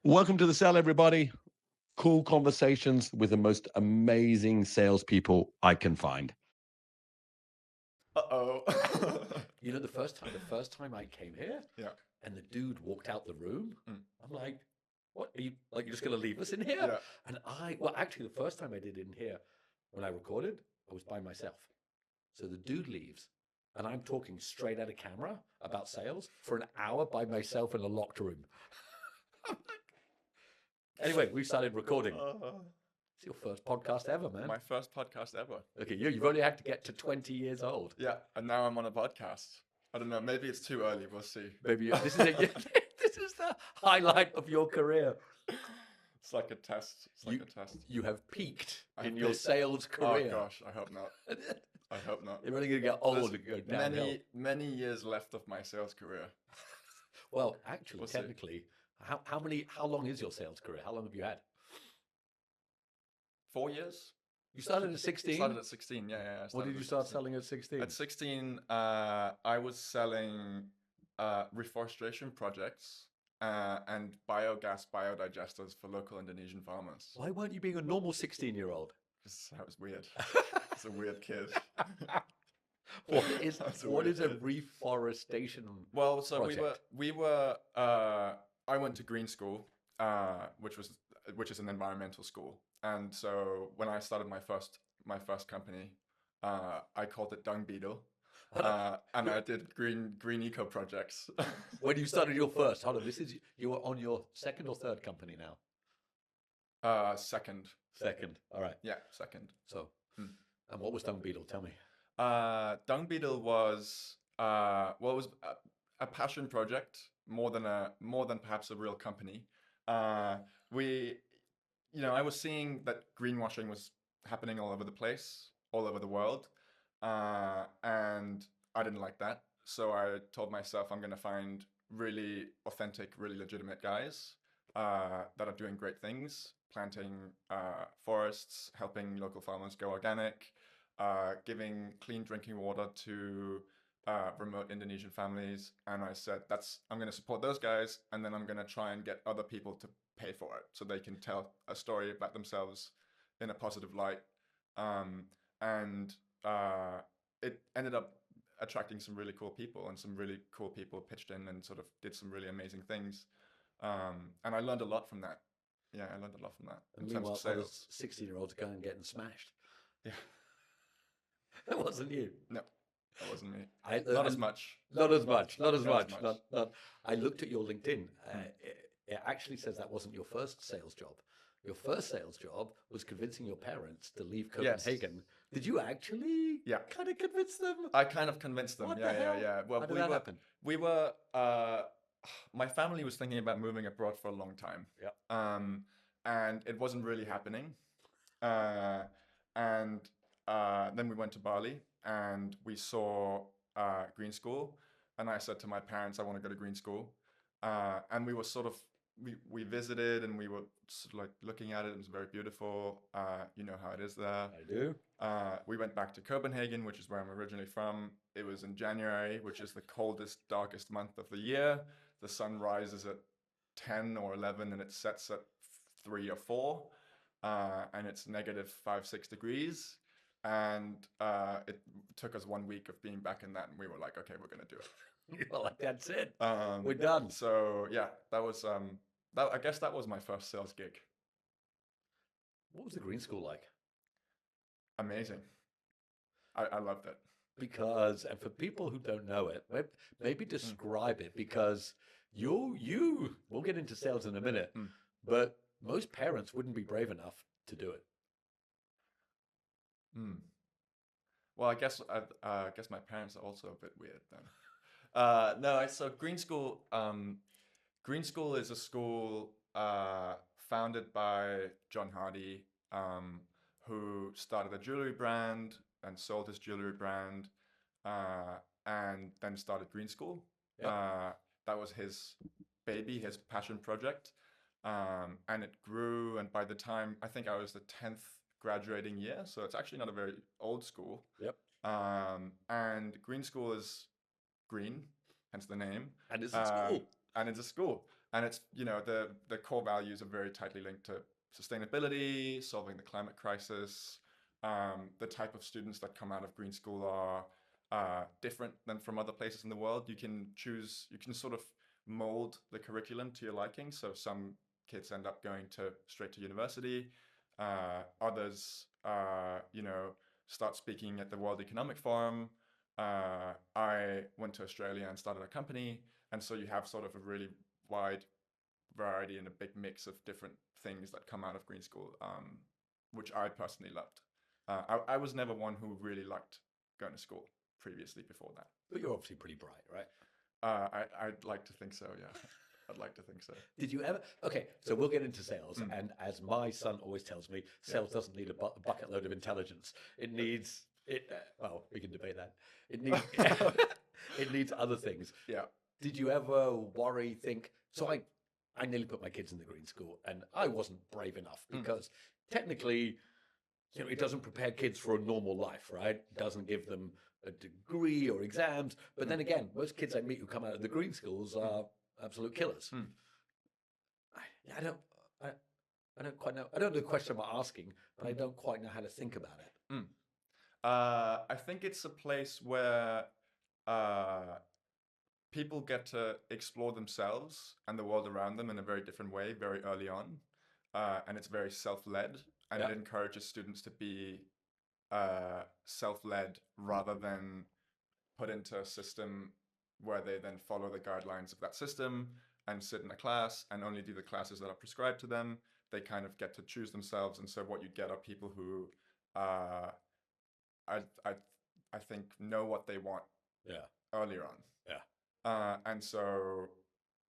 Welcome to the cell, everybody. Cool conversations with the most amazing salespeople I can find. Uh-oh. You know, the first time I came here Yeah. and the dude walked out the room, Mm. I'm like, what are you like, you're just gonna leave us in here? Yeah. And well, actually the first time I did it in here when I recorded, I was by myself. So the dude leaves and I'm talking straight at a camera about sales for an hour by myself in a locked room. Anyway, we started recording. Uh, It's your first podcast ever, man. my first podcast ever. Okay, you've only had to get to 20 years old. Yeah, and now I'm on a podcast. I don't know, maybe it's too early, we'll see. Maybe this is this is the highlight of your career. It's like a test. It's like a test. You have peaked I in your peaked. sales career. Oh gosh, I hope not. I hope not. You're only going to get old There's and go downhill. many years left of my sales career. Well, actually, We'll see. technically, how long is your sales career? How long have you had? 4 years? You started at 16? Started at 16, yeah. I What started did you at start 16. selling at 16? At 16, I was selling reforestation projects and biogas biodigesters for local Indonesian farmers. Why weren't you being a normal 16-year-old? That was weird. It's a weird kid. What is That's a what weird is a kid. reforestation? Well, so project? we were I went to green school, which is an environmental school, and so when I started my first company, I called it Dung Beetle, and I did green eco projects. When you started your first, hold on, you are on your second or third company now? Second, Second. All right. yeah, second. So, Hmm. and what was Dung Beetle? Tell me. Dung Beetle was well, it was a passion project more than perhaps a real company. We, I was seeing that greenwashing was happening all over the place, all over the world, and I didn't like that. So I told myself I'm going to find really authentic, really legitimate guys that are doing great things, planting forests, helping local farmers go organic, giving clean drinking water to remote Indonesian families. And I said, I'm going to support those guys, and then I'm going to try and get other people to pay for it so they can tell a story about themselves in a positive light. And it ended up attracting some really cool people, and some really cool people pitched in and sort of did some really amazing things. And I learned a lot from that. Yeah, I learned a lot from that And in terms meanwhile, of sales. 16-year-olds going and getting smashed. Yeah, That wasn't you. no, that wasn't me. I, Not as and much. Not as much. Not as Not as much. much. Not. I looked at your LinkedIn. Hmm. It actually says that wasn't your first sales job. Your first sales job was convincing your parents to leave Yes. Copenhagen. Did you actually Yeah. kind of convince them? I kind of convinced them. What Yeah, the yeah, hell? yeah. Well, How did that happen? we were. My family was thinking about moving abroad for a long time. Yep. And it wasn't really happening. And then we went to Bali and we saw green school. And I said to my parents, I want to go to green school. And we were sort of we visited and we were sort of like looking at it. It was very beautiful. You know how it is there. I do. We went back to Copenhagen, which is where I'm originally from. It was in January, which is the coldest, darkest month of the year. The sun rises at 10 or 11 and it sets at 3 or 4. And it's negative 5, 6 degrees. And it took us 1 week of being back in that. And we were like, okay, we're going to do it. You're like, that's it. We're done. So yeah, that was, I guess that was my first sales gig. What was the green school like? Amazing. I loved it. Because, and for people who don't know it, maybe describe it, because we'll get into sales in a minute, Mm. but most parents wouldn't be brave enough to do it. Well, I guess my parents are also a bit weird then. No, so Green School. Green School is a school founded by John Hardy, who started a jewelry brand and sold his jewelry brand, and then started Green School. Yep. That was his baby, his passion project, and it grew. And by the time I think I was the 10th graduating year, so it's actually not a very old school. Yep. And Green School is green, hence the name. And it's a school. And it's a school. and it's, the core values are very tightly linked to sustainability, solving the climate crisis. The type of students that come out of green school are different than from other places in the world. You can sort of mold the curriculum to your liking. So some kids end up going straight to university. Others, start speaking at the World Economic Forum. I went to Australia and started a company. And so you have sort of a really wide variety and a big mix of different things that come out of green school, which I personally loved. I was never one who really liked going to school previously before that. But you're obviously pretty bright, right? I'd like to think so, yeah. I'd like to think so. Did you ever? Okay, so we'll get into sales. And as my son always tells me, sales doesn't need a bucket load of intelligence. It needs well, we can debate that. It needs it needs other things. Yeah. Did you ever think? So I nearly put my kids in the green school, and I wasn't brave enough because technically, it doesn't prepare kids for a normal life, right? It doesn't give them a degree or exams. But then again, most kids I meet who come out of the green schools are absolute killers. I don't quite know. I don't know the question I'm asking, but I don't quite know how to think about it. I think it's a place where people get to explore themselves and the world around them in a very different way very early on. And it's very self-led, and it encourages students to be self-led rather than put into a system where they then follow the guidelines of that system and sit in a class and only do the classes that are prescribed to them. They kind of get to choose themselves, and so what you get are people who I think know what they want earlier on. And so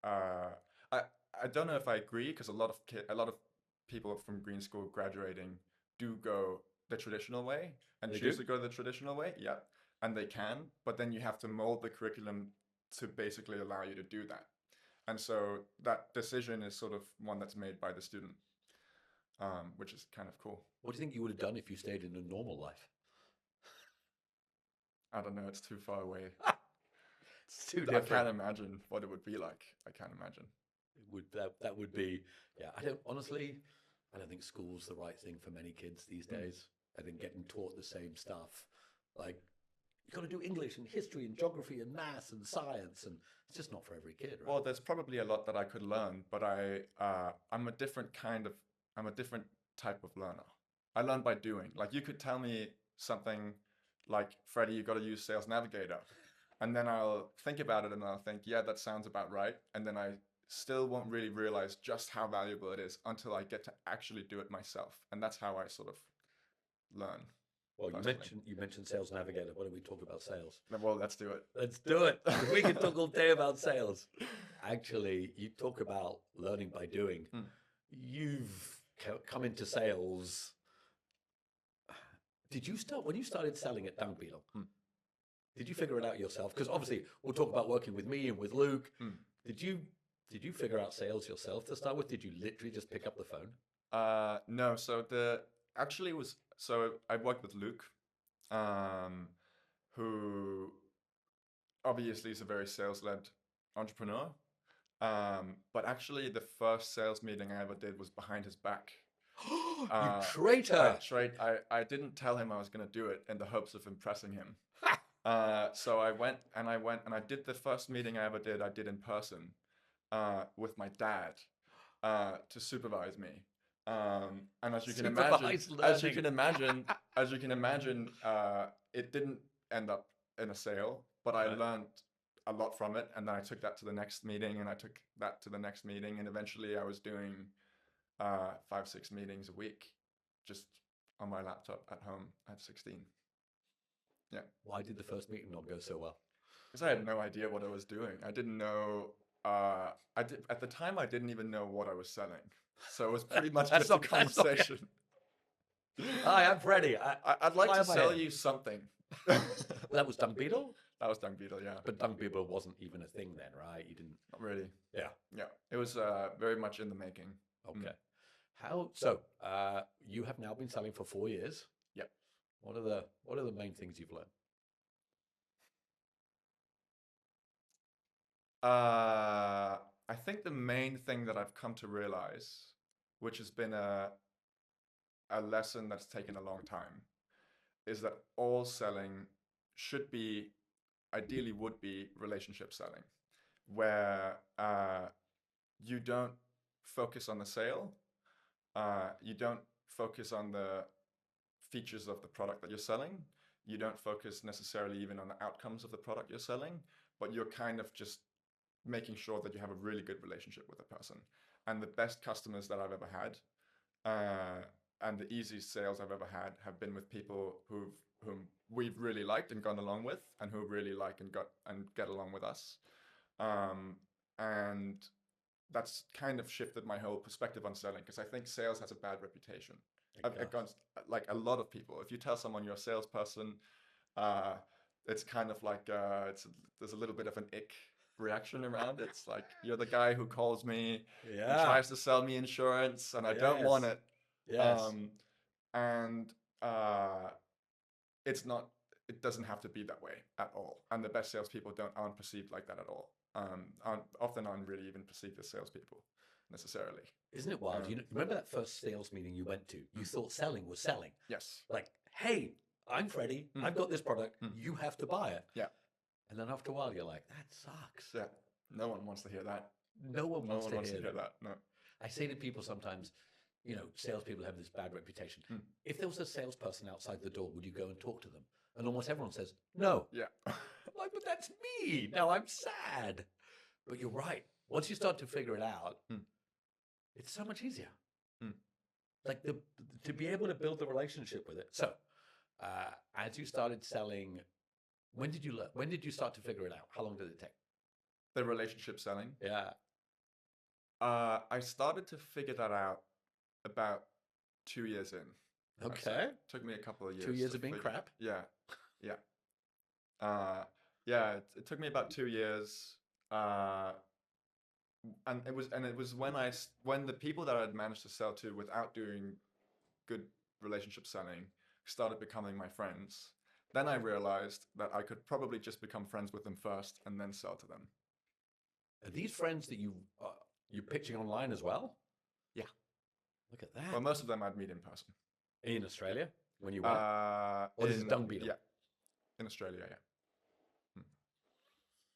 I don't know if I agree, because a lot of people from green school graduating do go the traditional way and choose to go the traditional way. Yeah. And they can, but then you have to mold the curriculum to basically allow you to do that. And so that decision is sort of one that's made by the student, which is kind of cool. What do you think you would have done if you stayed in a normal life? I don't know. It's too far away. It's too different. I can't imagine what it would be like. I can't imagine. That would be, yeah. I don't think school's the right thing for many kids these days. I think getting taught the same stuff, like you got to do English and history and geography and maths and science, and it's just not for every kid, right? Well, there's probably a lot that I could learn, but I'm a different type of learner. I learn by doing. Like, you could tell me something like, Freddie, you got to use Sales Navigator. And then I'll think about it and I'll think, yeah, that sounds about right. And then I still won't really realize just how valuable it is until I get to actually do it myself. And that's how I sort of learn. Well, you mentioned Sales Navigator. Why don't we talk about sales? Well, let's do it. Let's do it. We can talk all day about sales. Actually, you talk about learning by doing. You've come into sales. Did you start when you started selling at Dung Beetle? Did you figure it out yourself? Because obviously we'll talk about working with me and with Luke. Did you figure out sales yourself to start with? Did you literally just pick up the phone? No. So I worked with Luke, who obviously is a very sales-led entrepreneur. But actually the first sales meeting I ever did was behind his back. You traitor! I didn't tell him I was going to do it in the hopes of impressing him. So I went and I did the first meeting I ever did. I did in person with my dad to supervise me. And as you can imagine, it didn't end up in a sale, but I learned a lot from it. And then I took that to the next meeting, and I took that to the next meeting, and eventually I was doing 5-6 meetings a week, just on my laptop at home at 16. Yeah. Why did the first meeting not go so well? Because I had no idea what I was doing. I didn't know. At the time, I didn't even know what I was selling. So it was pretty much just a conversation. Hi, I'm Freddie. I'd like to sell you something. That was Dung Beetle? That was Dung Beetle, yeah. But Dung Beetle wasn't even a thing then, right? You didn't. Not really. Yeah. Yeah. It was very much in the making. Okay. You have now been selling for 4 years. Yep. What are the main things you've learned? I think the main thing that I've come to realize, which has been a lesson that's taken a long time, is that all selling should be, ideally would be, relationship selling, where you don't focus on the sale, you don't focus on the features of the product that you're selling, you don't focus necessarily even on the outcomes of the product you're selling, but you're kind of just making sure that you have a really good relationship with the person. And the best customers that I've ever had, and the easiest sales I've ever had, have been with people whom we've really liked and gone along with, and who really like and get along with us. And that's kind of shifted my whole perspective on selling, because I think sales has a bad reputation. I've gone, like, a lot of people, if you tell someone you're a salesperson, it's kind of like there's a little bit of an ick reaction around it. It's like, you're the guy who calls me and tries to sell me insurance, and I don't want it. Yes. And it's not. It doesn't have to be that way at all. And the best salespeople aren't perceived like that at all. Often aren't really even perceived as salespeople necessarily. Isn't it wild? You know, remember that first sales meeting you went to? You thought selling was selling. Yes. Like, hey, I'm Freddie. I've got this product. You have to buy it. Yeah. And then after a while, you're like, that sucks. Yeah. No one wants to hear that. No one wants to hear that. No. I say to people sometimes, you know, salespeople have this bad reputation. If there was a salesperson outside the door, would you go and talk to them? And almost everyone says, no. Yeah. I'm like, but that's me. Now I'm sad. But you're right. Once you start to figure it out, it's so much easier. Like to be able to build the relationship with it. So as you started selling, when did you learn? When did you start to figure it out? How long did it take? The relationship selling. Yeah. I started to figure that out about 2 years in. Okay. Took me a couple of years. 2 years of being crap? Yeah. Yeah. It took me about 2 years. And it was when the people that I'd managed to sell to without doing good relationship selling started becoming my friends. Then I realized that I could probably just become friends with them first and then sell to them. Are these friends that you're pitching online as well? Yeah. Look at that. Well, most of them I'd meet in person. In Australia, when you went? Or this is Dung Beetle? Yeah. In Australia, yeah.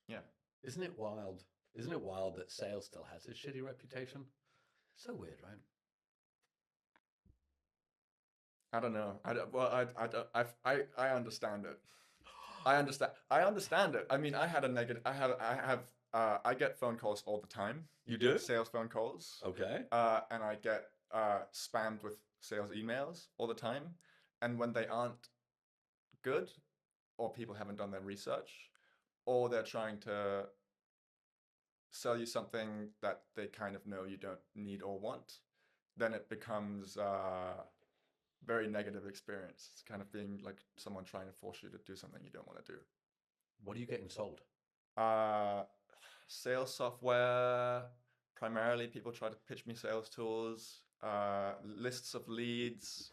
Yeah. Isn't it wild? Isn't it wild that sales still has this shitty reputation? So weird, right? I don't know. I understand it. I understand it. I mean, I get phone calls all the time. You do? Sales phone calls. Okay. And I get spammed with sales emails all the time. And when they aren't good, or people haven't done their research, or they're trying to sell you something that they kind of know you don't need or want, then it becomes very negative experience. It's kind of being like someone trying to force you to do something you don't want to do. What are you getting sold? Sales software. Primarily, people try to pitch me sales tools, lists of leads.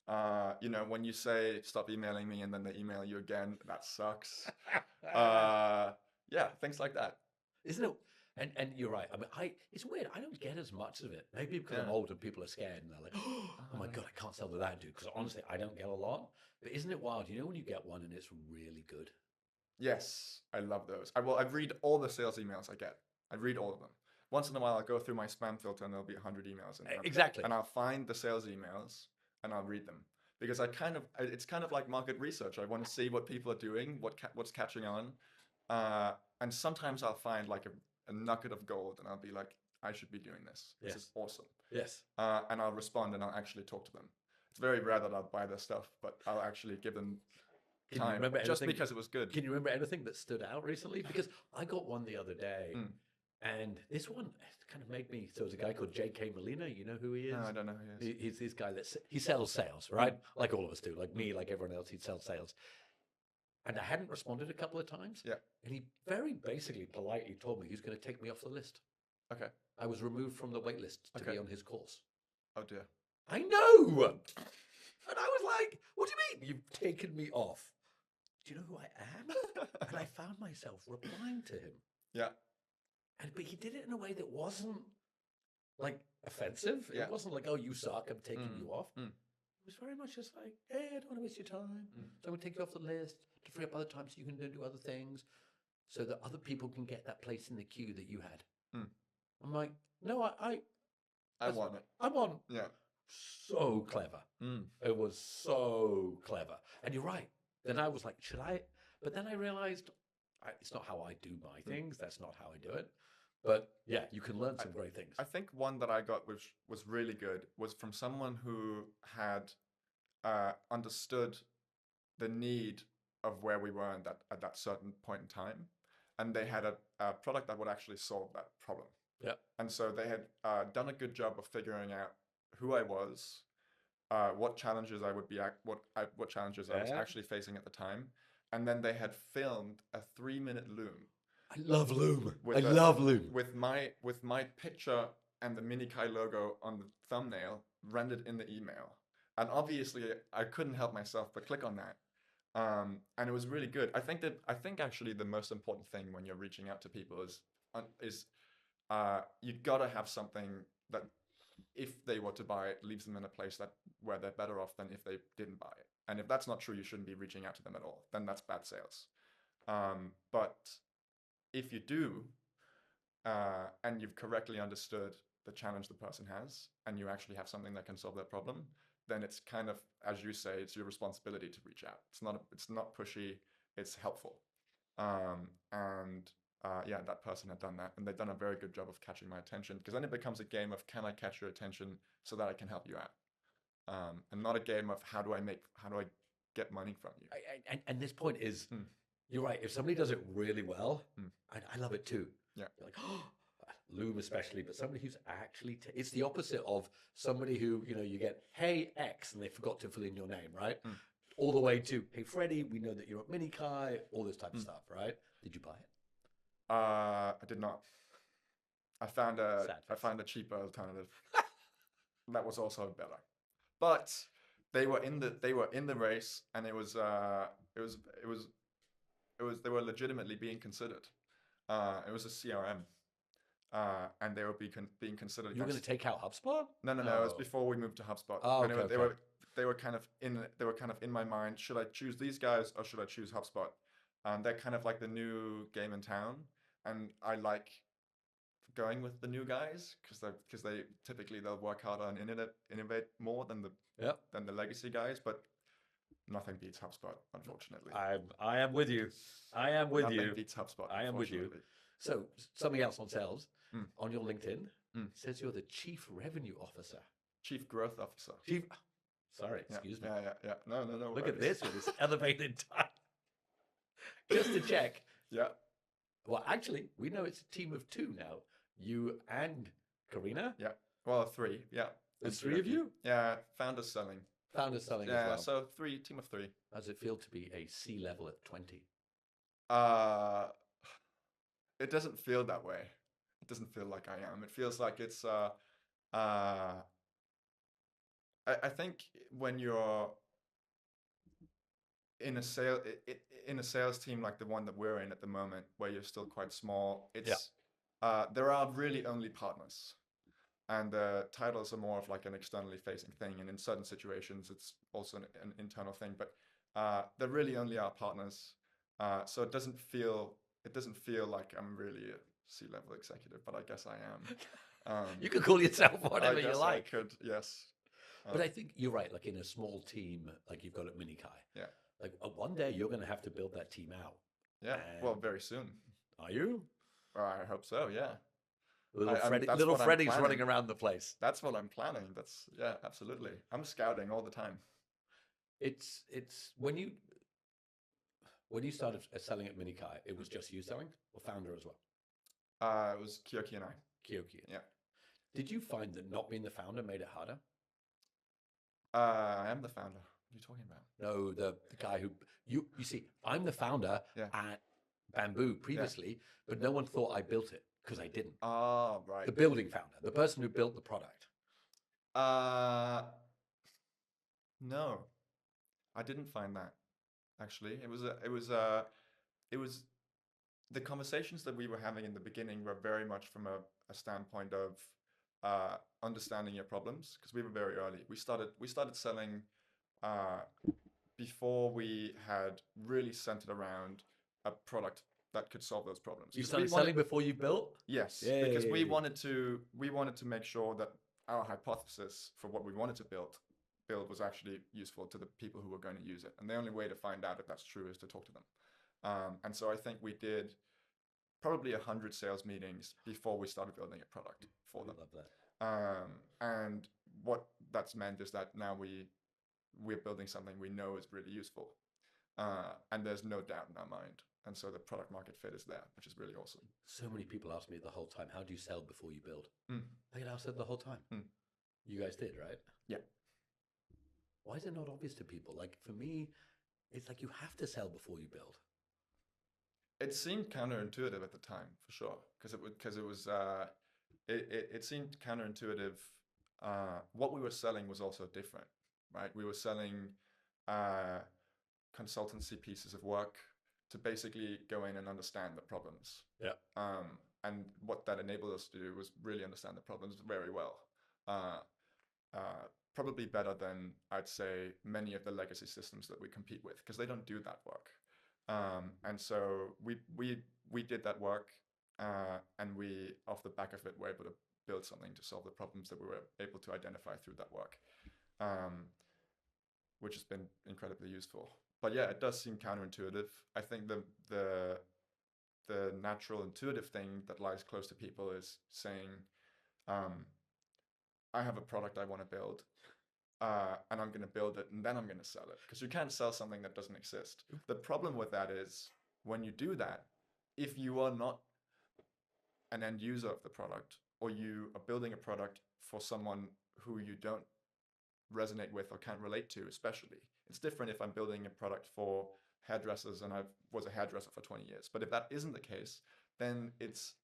You know, when you say stop emailing me and then they email you again, that sucks. Yeah, things like that. Isn't it? And you're right. I mean, it's weird. I don't get as much of it. Maybe because I'm old and people are scared and they're like, oh my God, I can't sell to that dude. Because honestly, I don't get a lot. But isn't it wild? You know when you get one and it's really good? Yes, I love those. I read all the sales emails I get. I read all of them. Once in a while, I'll go through my spam filter and there'll be 100 emails in there. Exactly. And I'll find the sales emails and I'll read them. Because it's kind of like market research. I want to see what people are doing, what's catching on. And sometimes I'll find like a nugget of gold and I'll be like, I should be doing this. This is awesome. Yes. And I'll respond and I'll actually talk to them. It's very rare that I'll buy their stuff, but I'll actually give them time just because it was good. Can you remember anything that stood out recently? Because I got one the other day and this one kind of made me, so there's a guy called J.K. Molina. You know who he is? No, I don't know who he is. He's this guy he sells sales, right? Like all of us do, like me, like everyone else, he'd sell sales. And I hadn't responded a couple of times. Yeah. And he very basically, politely told me he was going to take me off the list. Okay. I was removed from the wait list to be on his course. Oh dear. I know. And I was like, what do you mean? You've taken me off. Do you know who I am? And I found myself replying to him. Yeah. but he did it in a way that wasn't like offensive. Yeah. It wasn't like, oh, you suck, I'm taking Mm. you off. Mm. It was very much just like, hey, I don't want to waste your time. Mm. So I'm going to take you off the list to free up other time so you can do other things so that other people can get that place in the queue that you had. Mm. I'm like, no, I want it. I want. Yeah. So clever. Mm. It was so clever. And you're right. Then I was like, should I? But then I realized it's not how I do my things. That's not how I do it. But yeah, you can learn some great things. I think one that I got which was really good was from someone who had understood the need of where we were at that certain point in time, and they had a product that would actually solve that problem. Yeah. And so they had done a good job of figuring out who I was, what challenges I would be what challenges I was Yeah. actually facing at the time, and then they had filmed a 3-minute Loom I love Loom. with I the- love Loom. with my picture and the Minikai logo on the thumbnail rendered in the email. And obviously, I couldn't help myself but click on that. And it was really good. I think actually the most important thing when you're reaching out to people is you gotta have something that, if they were to buy it, leaves them in a place where they're better off than if they didn't buy it. And if that's not true, you shouldn't be reaching out to them at all. Then that's bad sales. But if you do, and you've correctly understood the challenge the person has, and you actually have something that can solve their problem, then it's kind of, as you say, it's your responsibility to reach out. It's not pushy. It's helpful. Yeah, that person had done that, and they've done a very good job of catching my attention. Because then it becomes a game of, can I catch your attention so that I can help you out, and not a game of how do I get money from you. And this point is, you're right. If somebody does it really well, I love it too. Yeah. You're like, oh, Loom especially, but somebody who's actually, it's the opposite of somebody who, you get, hey, X, and they forgot to fill in your name, right? All the way to, hey, Freddie, we know that you're at Minikai, all this type of stuff, right? Did you buy it? I did not. I found Sad a cheaper alternative that was also better, but they were in the race, and they were legitimately being considered. It was a CRM, and they were being considered. You're going to take out HubSpot? No. It was before we moved to HubSpot. Oh, And okay. they were kind of in my mind. Should I choose these guys or should I choose HubSpot? They're kind of like the new game in town, and I like going with the new guys because they typically they'll work harder and innovate more than the legacy guys. But nothing beats HubSpot, unfortunately. I am with you. I am with Nothing you. beats HubSpot. I am with you. Unfortunately. So something else on sales. Mm. On your LinkedIn, Mm. it says you're the Chief Revenue Officer. Chief Growth Officer. Sorry, Yeah, excuse me. Yeah. No. Look at worries. this with this elevated time. Just to check. Yeah. Well, actually, we know it's a team of 2 now. You and Karina. Yeah. Well, 3. Yeah. There's 3 of you. Yeah. Founders selling. Founders selling Yeah. as well. So team of 3. How does it feel to be a C-level at 20? It doesn't feel that way. It doesn't feel like I am. It feels like it's I think when you're in a sales team like the one that we're in at the moment, where you're still quite small, it's there are really only partners, and the titles are more of like an externally facing thing, and in certain situations it's also an internal thing, but there really only are partners, so it doesn't feel like I'm really a C-level executive, but I guess I am. You can call yourself whatever I you guess like. I could, yes. But I think you're right. Like in a small team, like you've got at Minikai. Yeah. Like one day you're going to have to build that team out. Yeah. Well, very soon. Are you? I hope so. Yeah. Little that's what I'm Freddie's planning. running around the place. That's what I'm planning. Yeah, absolutely. I'm scouting all the time. It's when you started selling at Minikai, it was just you selling or founder as well? It was Kyoki and I. Kyoki. Yeah. Did you find that not being the founder made it harder? I am the founder. What are you talking about? No, the guy who you see, I'm the founder at Bamboo previously, but no one thought I built it because I didn't. Oh, right. The building founder, the person who built the product. No, I didn't find that. Actually, it was the conversations that we were having in the beginning were very much from a standpoint of understanding your problems, because we were very early. We started selling uh, before we had really centered around a product that could solve those problems. You 'Cause started selling before you built? yes, Yeah, because yeah, we yeah, yeah. wanted to make sure that our hypothesis for what we wanted to build was actually useful to the people who were going to use it. And the only way to find out if that's true is to talk to them. And so I think we did probably 100 sales meetings before we started building a product for I them. love that. And what that's meant is that now we're building something we know is really useful, and there's no doubt in our mind. And so the product market fit is there, which is really awesome. So many people ask me the whole time, how do you sell before you build? Mm. I get asked that the whole time. Mm. You guys did, right? Yeah. Why is it not obvious to people? Like for me, it's like you have to sell before you build. It seemed counterintuitive at the time, for sure, it seemed counterintuitive. What we were selling was also different, right? We were selling consultancy pieces of work to basically go in and understand the problems. Yeah. And what that enabled us to do was really understand the problems very well. Probably better than, I'd say, many of the legacy systems that we compete with, because they don't do that work. And so we did that work, and we, off the back of it, were able to build something to solve the problems that we were able to identify through that work, which has been incredibly useful. But yeah, it does seem counterintuitive. I think the natural intuitive thing that lies close to people is saying, I have a product I want to build, and I'm going to build it, and then I'm going to sell it. Because you can't sell something that doesn't exist. The problem with that is, when you do that, if you are not an end user of the product, or you are building a product for someone who you don't resonate with or can't relate to, especially. It's different if I'm building a product for hairdressers and I was a hairdresser for 20 years. But if that isn't the case, then it's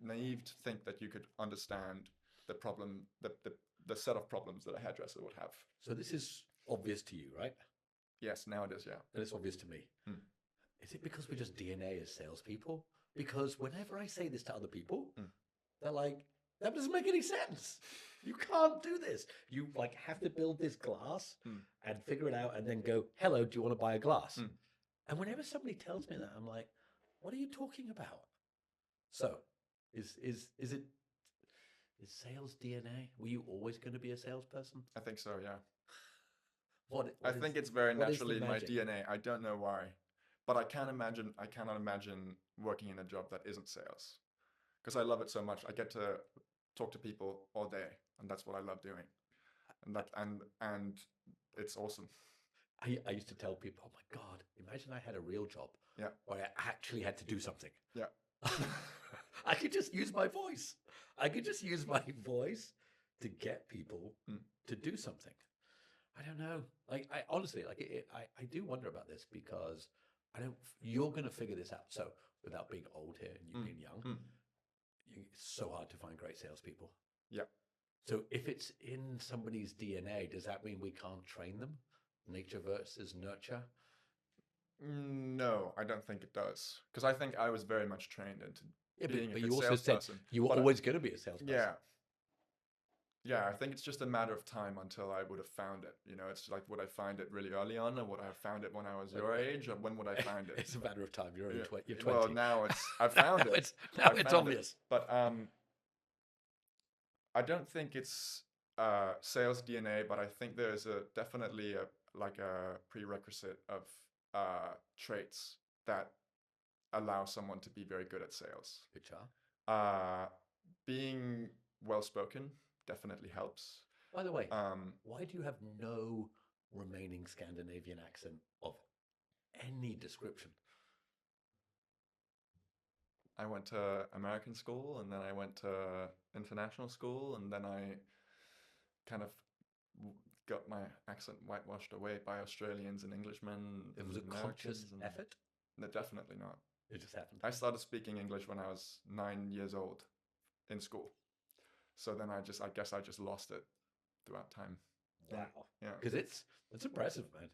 naive to think that you could understand the problem, the set of problems that a hairdresser would have. So this is obvious to you, right? Yes, now it is, yeah. And it's obvious to me. Hmm. Is it because we're just DNA as salespeople? Because whenever I say this to other people, they're like, that doesn't make any sense. You can't do this. You like have to build this glass and figure it out and then go, hello, do you want to buy a glass? And whenever somebody tells me that, I'm like, what are you talking about? So is sales DNA? Were you always going to be a salesperson? I think so, yeah. I think it's very naturally in my DNA. I don't know why. But I cannot imagine working in a job that isn't sales. Because I love it so much. I get to talk to people all day, and that's what I love doing. And it's awesome. I used to tell people, oh my God, imagine I had a real job where I actually had to do something. Yeah. I could just use my voice. I could just use my voice to get people to do something. I don't know. Like, I honestly, like, I do wonder about this, because you're going to figure this out. So without being old here and you being young, it's so hard to find great salespeople. Yeah. So if it's in somebody's DNA, does that mean we can't train them? Nature versus nurture? No, I don't think it does. Because I think I was very much trained into being but a you good also said salesperson. you were always going to be a salesperson. Yeah. Yeah, I think it's just a matter of time until I would have found it. You know, it's like, would I find it really early on, or would I have found it when I was your age, or when would I find it? It's a matter of time. You're only you're 20. Well, now I've found it. Now it's obvious. But I don't think it's sales DNA, but I think there's definitely a prerequisite of traits that allow someone to be very good at sales. Which are? Being well-spoken definitely helps. By the way, why do you have no remaining Scandinavian accent of any description? I went to American school, and then I went to international school, and then I kind of got my accent whitewashed away by Australians and Englishmen. It was a conscious effort? No, definitely not. It just happened. I started speaking English when I was 9 years old in school. So then I guess I just lost it throughout time. Wow. Yeah. Because it's impressive, man.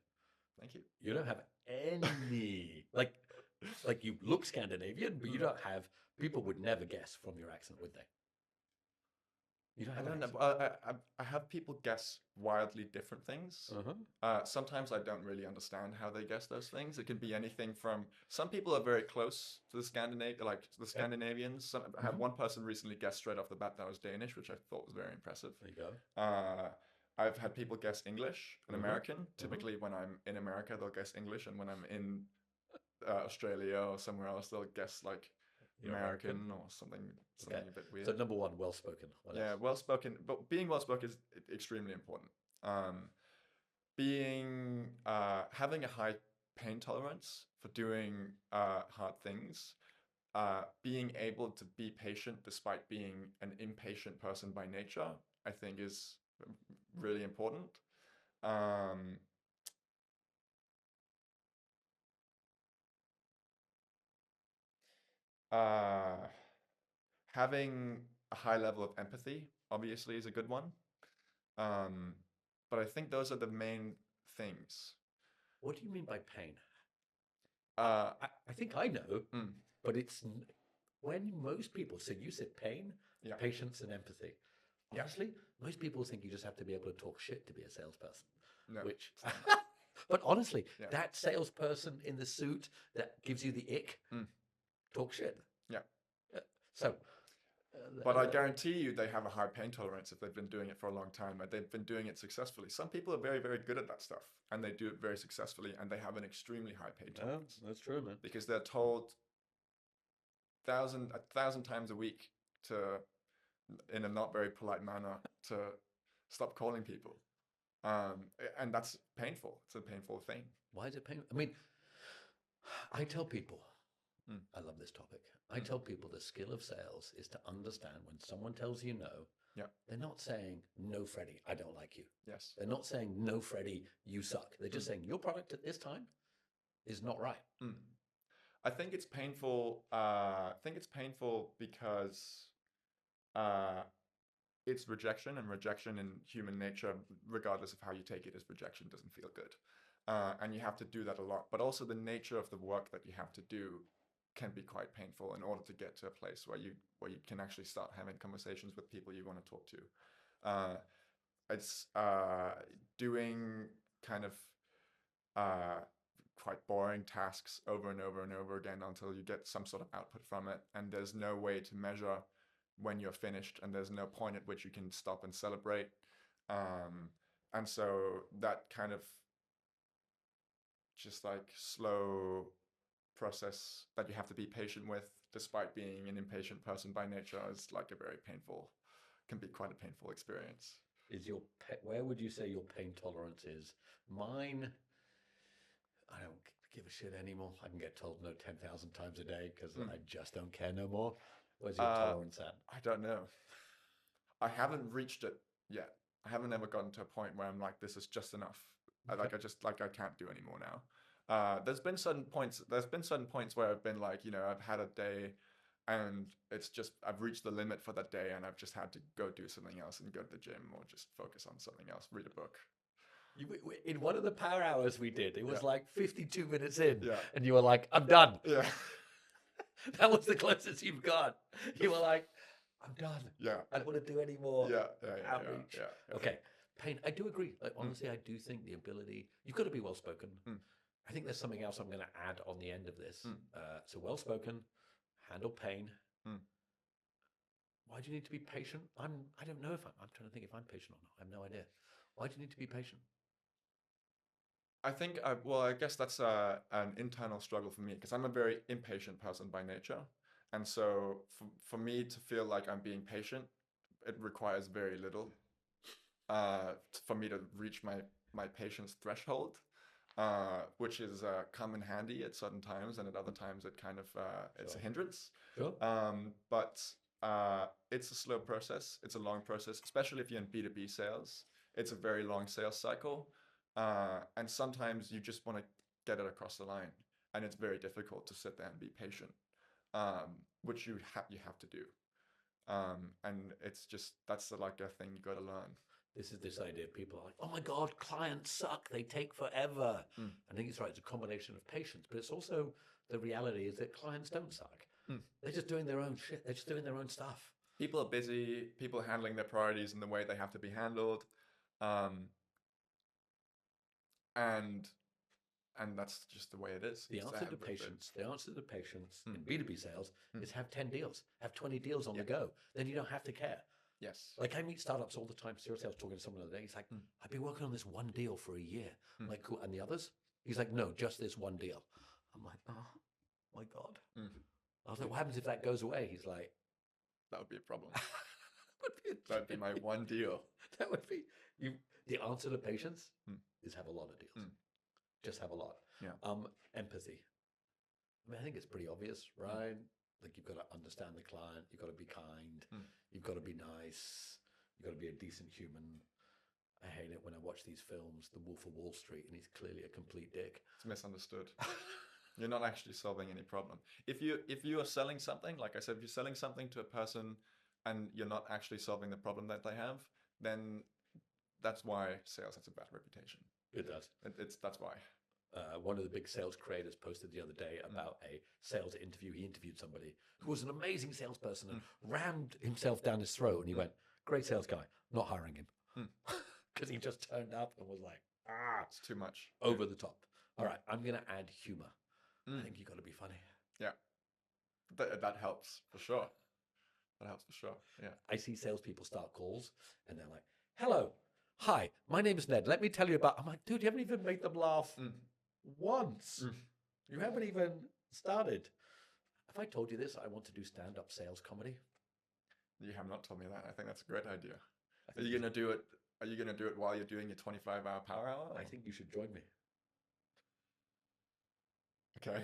Thank you. You don't have any like Like you look Scandinavian, but you don't have. People would never guess from your accent, would they? You don't I have an don't know. accent. I have people guess wildly different things. Sometimes I don't really understand how they guess those things. It can be anything from some people are very close to the Scandinavians. I had one person recently guess straight off the bat that I was Danish, which I thought was very impressive. There you go. I've had people guess English and American. Typically, when I'm in America, they'll guess English, and when I'm in Australia or somewhere else, they'll guess like You're American or something Okay. a bit weird. So number one, well spoken. What Yeah, else? well spoken, but being well spoken is extremely important. Having a high pain tolerance for doing hard things, being able to be patient despite being an impatient person by nature, I think is really important. Uh, Having a high level of empathy obviously is a good one. But I think those are the main things. What do you mean by pain? Uh, I think I know, mm, but when most people, so you said pain, Yeah. patience, and empathy. Yeah. Honestly, most people think you just have to be able to talk shit to be a salesperson. no, Which, but honestly, Yeah. that salesperson in the suit that gives you the ick, talk shit. Yeah. So, But I guarantee you they have a high pain tolerance if they've been doing it for a long time and they've been doing it successfully. Some people are very, very good at that stuff and they do it very successfully and they have an extremely high pain tolerance that's true, man. because they're told a thousand times a week to, in a not very polite manner, to stop calling people. And that's painful. It's a painful thing. Why is it painful? I mean, I tell people, I love this topic. I tell people the skill of sales is to understand when someone tells you no, Yeah. they're not saying, no, Freddie, I don't like you. Yes. They're not saying, no, Freddie, you suck. They're just saying, your product at this time is not right. I think it's painful. Because it's rejection, and rejection in human nature, regardless of how you take it, is rejection doesn't feel good. And you have to do that a lot. But also the nature of the work that you have to do can be quite painful in order to get to a place where you can actually start having conversations with people you want to talk to. It's doing kind of quite boring tasks over and over and over again until you get some sort of output from it, and there's no way to measure when you're finished, and there's no point at which you can stop and celebrate. And so that kind of just like slow process that you have to be patient with, despite being an impatient person by nature, is like can be quite a painful experience. Where would you say your pain tolerance is? Mine, I don't give a shit anymore. I can get told no 10,000 times a day because I just don't care no more. Where's your tolerance at? I don't know. I haven't reached it yet. I haven't ever gotten to a point where I'm like, this is just enough. Okay. I can't do anymore now. There's been certain points where I've been like, I've had a day and it's just, I've reached the limit for that day and I've just had to go do something else and go to the gym or just focus on something else, read a book. In one of the power hours we did, it was Yeah. like 52 minutes in, Yeah. and you were like, I'm done. Yeah. That was the closest you've got. You were like, I'm done. Yeah. I don't want to do any more outreach. Yeah. Okay. Pain. I do agree. Like, honestly, I do think the ability, you've got to be well spoken. I think there's something else I'm going to add on the end of this. So well spoken, handle pain. Why do you need to be patient? I don't know if I'm trying to think if I'm patient or not. I have no idea. Why do you need to be patient? I think, I guess that's an internal struggle for me because I'm a very impatient person by nature. And so for me to feel like I'm being patient, it requires very little for me to reach my patience threshold, which is come in handy at certain times, and at other times it kind of it's a hindrance. Sure. But it's a slow process. It's a long process, especially if you're in B2B sales. It's a very long sales cycle. And sometimes you just want to get it across the line, and it's very difficult to sit there and be patient, which you have to do. And it's just, that's like a thing you got to learn. This is this idea. People are like, oh my God, clients suck. They take forever. I think it's right. It's a combination of patience, but it's also the reality is that clients don't suck. They're just doing their own shit. They're just doing their own stuff. People are busy. People are handling their priorities in the way they have to be handled, and that's just the way it is. The answer to patience in B2B sales is have 10 deals, have 20 deals on the go. Then you don't have to care. Yes. Like I meet startups all the time. Seriously, I was talking to someone the other day. He's like, I've been working on this one deal for a year. I'm like, cool. And the others? He's like, no, just this one deal. I'm like, oh my God. I was like, what happens if that goes away? He's like, that would be a problem. that would be my one deal. That would be the answer to patience is have a lot of deals. Just have a lot. Yeah. Empathy. I mean, I think it's pretty obvious, right? Like you've got to understand the client, you've got to be kind, you've got to be nice, you've got to be a decent human. I hate it when I watch these films, The Wolf of Wall Street, and he's clearly a complete dick. It's misunderstood. You're not actually solving any problem. If you are selling something, like I said, if you're selling something to a person and you're not actually solving the problem that they have, then that's why sales has a bad reputation. It does. That's why. One of the big sales creators posted the other day about a sales interview. He interviewed somebody who was an amazing salesperson and rammed himself down his throat. And he went, great sales guy, not hiring him. Because he just turned up and was like, it's too much. Over the top. All right, I'm going to add humor. I think you got to be funny. Yeah. That helps for sure. That helps for sure. Yeah. I see salespeople start calls and they're like, hello, hi, my name is Ned. Let me tell you about, I'm like, dude, you haven't even made them laugh once. You haven't even started. Have I told you this? I want to do stand-up sales comedy. You have not told me that. I think that's a great idea. Are you going to do it? Are you going to do it while you're doing your 25-hour power hour? I think you should join me. Okay.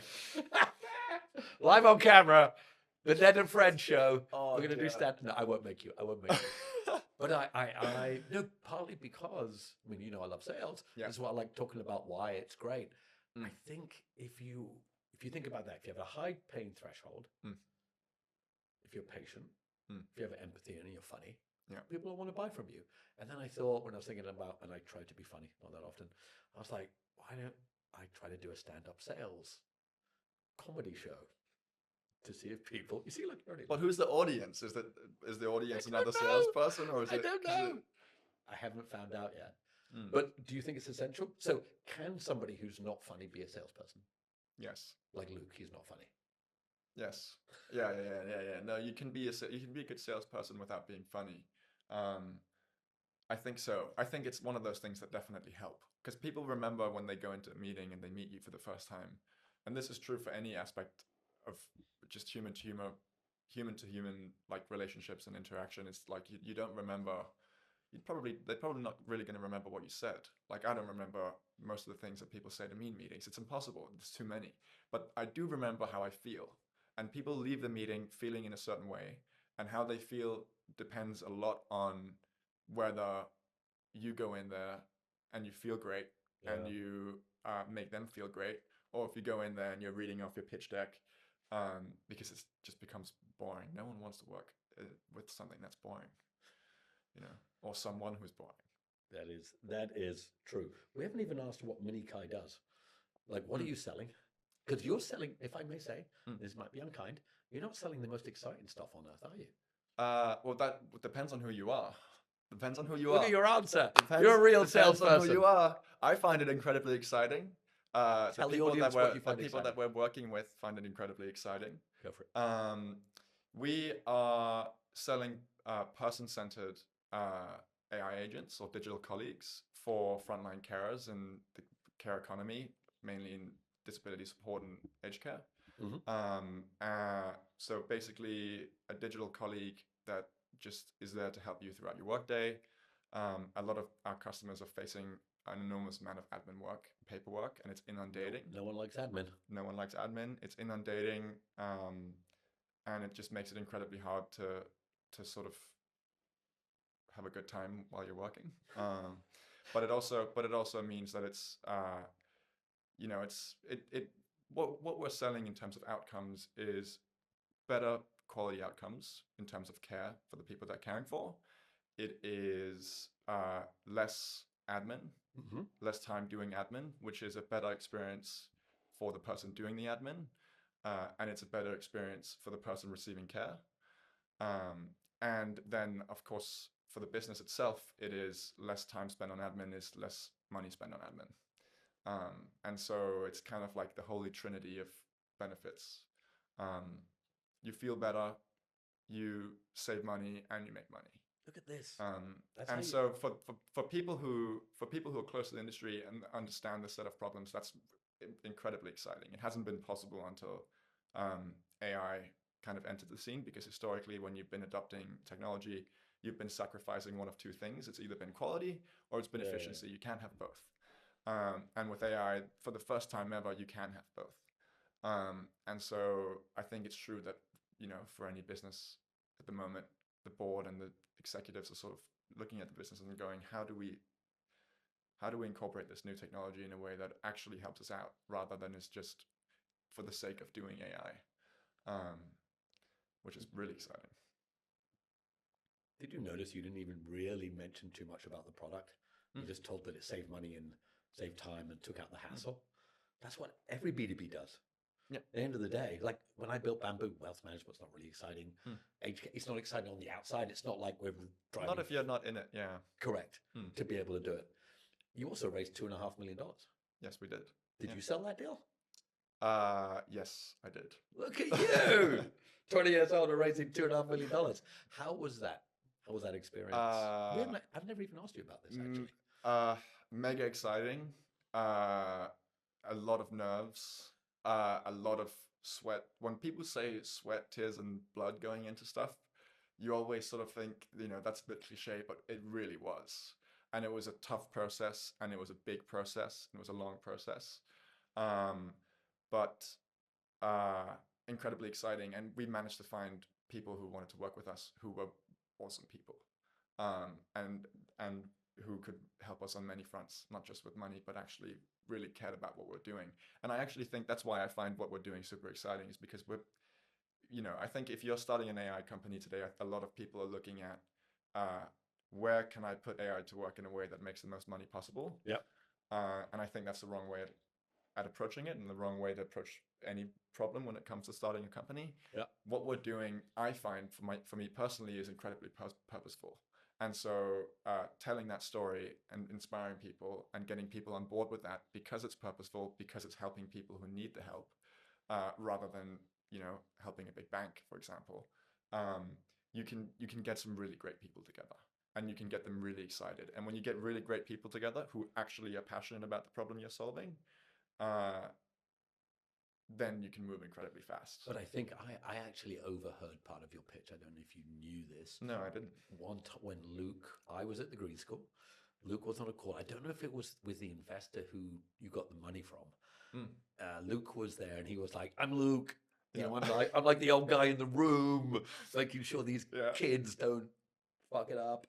Live on camera, the Ned and Fred show. Oh, we're going to do stand-up. No, I won't make you. But I no, partly because, I mean, you know, I love sales. Yeah. That's why I like talking about why it's great. I think if you think about that, if you have a high pain threshold, if you're patient, if you have empathy and you're funny, people will want to buy from you. And then I thought, when I was thinking about, and I try to be funny, not that often, I was like, why don't I try to do a stand-up sales comedy show to see if people, you see, look, already. But who's the audience? Is the audience another salesperson, or is it? I don't know. I haven't found out yet. But do you think it's essential? So can somebody who's not funny be a salesperson? Yes. Like Luke, he's not funny. Yes. Yeah. No, you can be a good salesperson without being funny. I think so. I think it's one of those things that definitely help, because people remember when they go into a meeting and they meet you for the first time. And this is true for any aspect of just human to human like relationships and interaction. It's like you don't remember. They're probably not really going to remember what you said. Like I don't remember most of the things that people say to me in meetings. It's impossible. There's too many. But I do remember how I feel. And people leave the meeting feeling in a certain way. And how they feel depends a lot on whether you go in there and you feel great and you make them feel great, or if you go in there and you're reading off your pitch deck, because it just becomes boring. No one wants to work with something that's boring, you know, or someone who's boring. That is true. We haven't even asked what Mini Kai does. Like, what are you selling? Because you're selling, if I may say, this might be unkind, you're not selling the most exciting stuff on earth, are you? Well, that depends on who you are. Depends on who you are. Look at your answer. You're a real salesperson. Who you are. I find it incredibly exciting. Tell the audience what you find the people exciting. that we're working with find it incredibly exciting. Go for it. We are selling person-centered AI agents or digital colleagues for frontline carers in the care economy, mainly in disability support and aged care. So basically, a digital colleague that just is there to help you throughout your workday. A lot of our customers are facing an enormous amount of admin work, paperwork, and it's inundating. No one likes admin. No one likes admin. It's inundating, and it just makes it incredibly hard to sort of have a good time while you're working. But it also means that it's what we're selling in terms of outcomes is better quality outcomes in terms of care for the people they're caring for. It is less admin, less time doing admin, which is a better experience for the person doing the admin. and it's a better experience for the person receiving care. And then, of course, for the business itself, it is less time spent on admin, is less money spent on admin. And so it's kind of like the holy trinity of benefits. You feel better, you save money, and you make money. Look at this. And so for people who are close to the industry and understand the set of problems, that's incredibly exciting. It hasn't been possible until AI kind of entered the scene, because historically, when you've been adopting technology, you've been sacrificing one of two things. It's either been quality or it's been efficiency. You can't have both. And with AI, for the first time ever, you can have both. And so I think it's true that, for any business at the moment, the board and the executives are sort of looking at the business and going, how do we incorporate this new technology in a way that actually helps us out, rather than is just for the sake of doing AI, which is really exciting. Did you notice you didn't even really mention too much about the product? You just told that it saved money and saved time and took out the hassle. That's what every B2B does. Yeah. At the end of the day, like when I built Bamboo, wealth management's not really exciting. It's not exciting on the outside. It's not like we're driving. Not if you're not in it, yeah. Correct. To be able to do it. You also raised $2.5 million. Yes, we did. Did you sell that deal? Yes, I did. Look at you! 20 years old and raising $2.5 million. How was that? How was that experience? I've never even asked you about this, actually. Mega exciting. A lot of nerves. A lot of sweat. When people say sweat, tears, and blood going into stuff, you always sort of think, that's a bit cliche, but it really was. And it was a tough process, and it was a big process, and it was a long process. But incredibly exciting. And we managed to find people who wanted to work with us, who were awesome people, and who could help us on many fronts, not just with money, but actually really cared about what we're doing. And I actually think that's why I find what we're doing super exciting, is because I think if you're starting an AI company today, a lot of people are looking at where can I put AI to work in a way that makes the most money possible. Yep. And I think that's the wrong way at approaching it, and the wrong way to approach any problem when it comes to starting a company. Yeah. What we're doing, I find for me personally, is incredibly purposeful. And so telling that story and inspiring people and getting people on board with that, because it's purposeful, because it's helping people who need the help, rather than helping a big bank, for example, you can get some really great people together, and you can get them really excited. And when you get really great people together who actually are passionate about the problem you're solving, then you can move incredibly fast. But I think I actually overheard part of your pitch. I don't know if you knew this. No, I didn't. One time when I was at the Green School, Luke was on a call. I don't know if it was with the investor who you got the money from. Luke was there, and he was like, "I'm Luke. I'm like the old guy in the room, making sure these kids don't fuck it up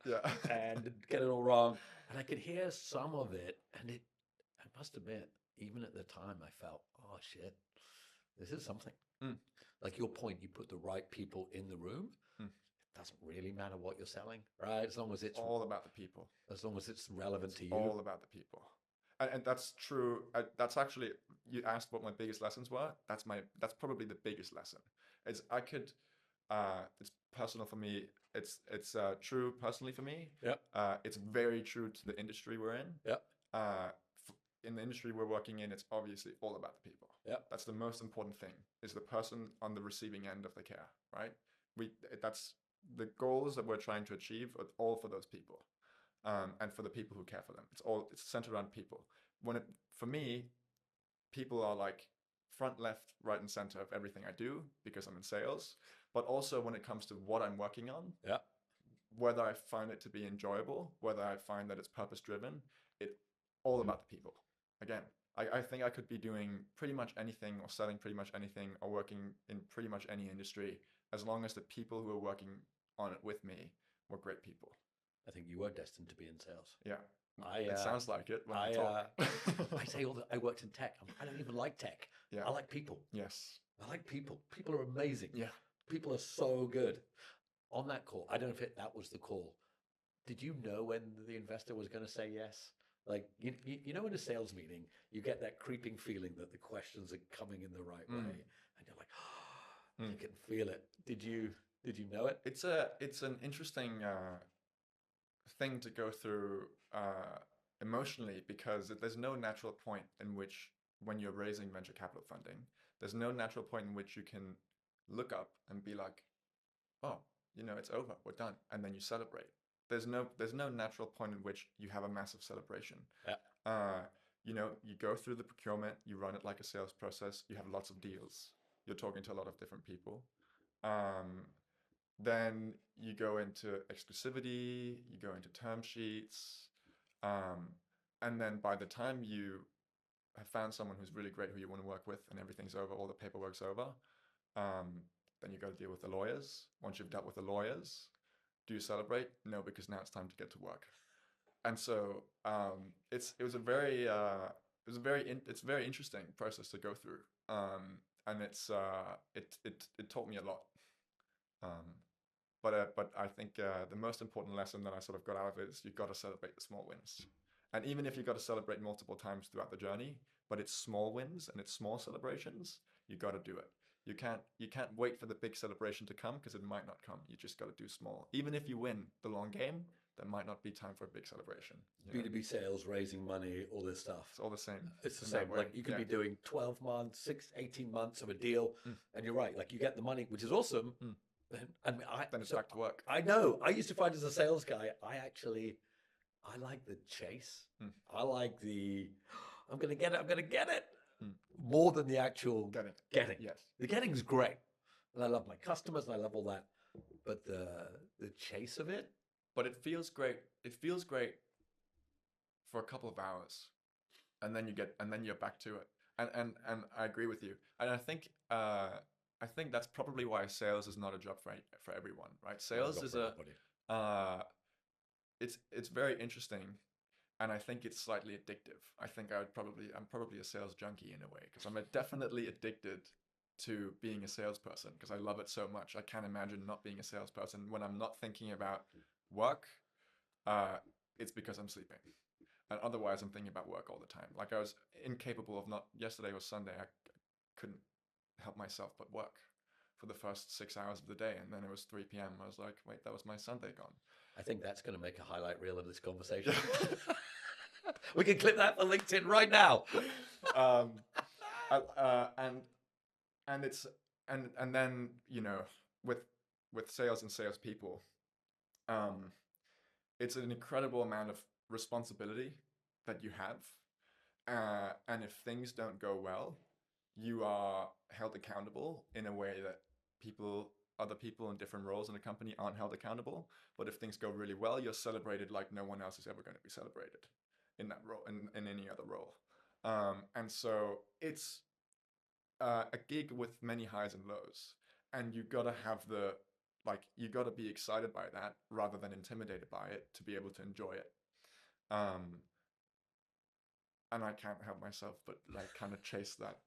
and get it all wrong." And I could hear some of it, and I must admit, even at the time, I felt, oh shit, this is something. Like your point, you put the right people in the room. It doesn't really matter what you're selling, right? As long as it's all about the people. As long as it's relevant to you. All about the people. And that's true. That's actually, you asked what my biggest lessons were. That's probably the biggest lesson. It's personal for me. It's true personally for me. Yeah. It's very true to the industry we're in. Yeah. In the industry we're working in, it's obviously all about the people. Yeah. That's the most important thing, is the person on the receiving end of the care, right? That's the goals that we're trying to achieve are all for those people. And for the people who care for them. It's centered around people. For me, people are like front, left, right, and center of everything I do, because I'm in sales, but also when it comes to what I'm working on, whether I find it to be enjoyable, whether I find that it's purpose-driven, it's all about the people. Again, I think I could be doing pretty much anything, or selling pretty much anything, or working in pretty much any industry, as long as the people who are working on it with me were great people. I think you were destined to be in sales. Yeah. It sounds like it when I talk. I say I worked in tech. I don't even like tech. Yeah. I like people. Yes. I like people. People are amazing. Yeah. People are so good. On that call, I don't know if that was the call. Did you know when the investor was going to say yes? Like, in a sales meeting, you get that creeping feeling that the questions are coming in the right way. and you're like, Mm. you can feel it. Did you know it? It's an interesting thing to go through emotionally, because there's no natural point in which, when you're raising venture capital funding, there's no natural point in which you can look up and be like, oh, it's over, we're done, and then you celebrate. There's no natural point in which you have a massive celebration. Yeah. You go through the procurement, you run it like a sales process, you have lots of deals, you're talking to a lot of different people. Then you go into exclusivity, you go into term sheets, and then by the time you have found someone who's really great, who you want to work with, and everything's over, all the paperwork's over, then you got to deal with the lawyers. Once you've dealt with the lawyers, do you celebrate? No, because now it's time to get to work. And so it's a very interesting process to go through, and it taught me a lot. But I think the most important lesson that I sort of got out of it is you've got to celebrate the small wins. And even if you've got to celebrate multiple times throughout the journey, but it's small wins and it's small celebrations, you got to do it. You can't wait for the big celebration to come, because it might not come. You just got to do small. Even if you win the long game, there might not be time for a big celebration. B2B sales, raising money, all this stuff. It's all the same. It's the same. Like you can be doing 12 months, 18 months of a deal, and you're right. Like you get the money, which is awesome. Then it's back to work. I know. I used to find, as a sales guy, I like the chase. I like I'm going to get it. More than the actual getting. Yes. The getting's great. And I love my customers and I love all that. But the chase of it. But it feels great. It feels great for a couple of hours. And then you're back to it. And I agree with you. And I think that's probably why sales is not a job for everyone, right? Sales is it's very interesting, and I think it's slightly addictive. I think I'm probably a sales junkie in a way, because I'm definitely addicted to being a salesperson, because I love it so much. I can't imagine not being a salesperson. When I'm not thinking about work, it's because I'm sleeping. And otherwise I'm thinking about work all the time. Like I was incapable of not, yesterday was Sunday, I couldn't help myself but work for the first 6 hours of the day, and then it was 3 p.m. I was like, wait, that was my Sunday gone. I think that's going to make a highlight reel of this conversation. We can clip that for LinkedIn right now. And then with sales and salespeople, it's an incredible amount of responsibility that you have, and if things don't go well, you are held accountable in a way that other people in different roles in the company aren't held accountable. But if things go really well, you're celebrated like no one else is ever going to be celebrated in that role, in any other role. And so it's a gig with many highs and lows, and you got to have you got to be excited by that rather than intimidated by it to be able to enjoy it. And I can't help myself but kind of chase that.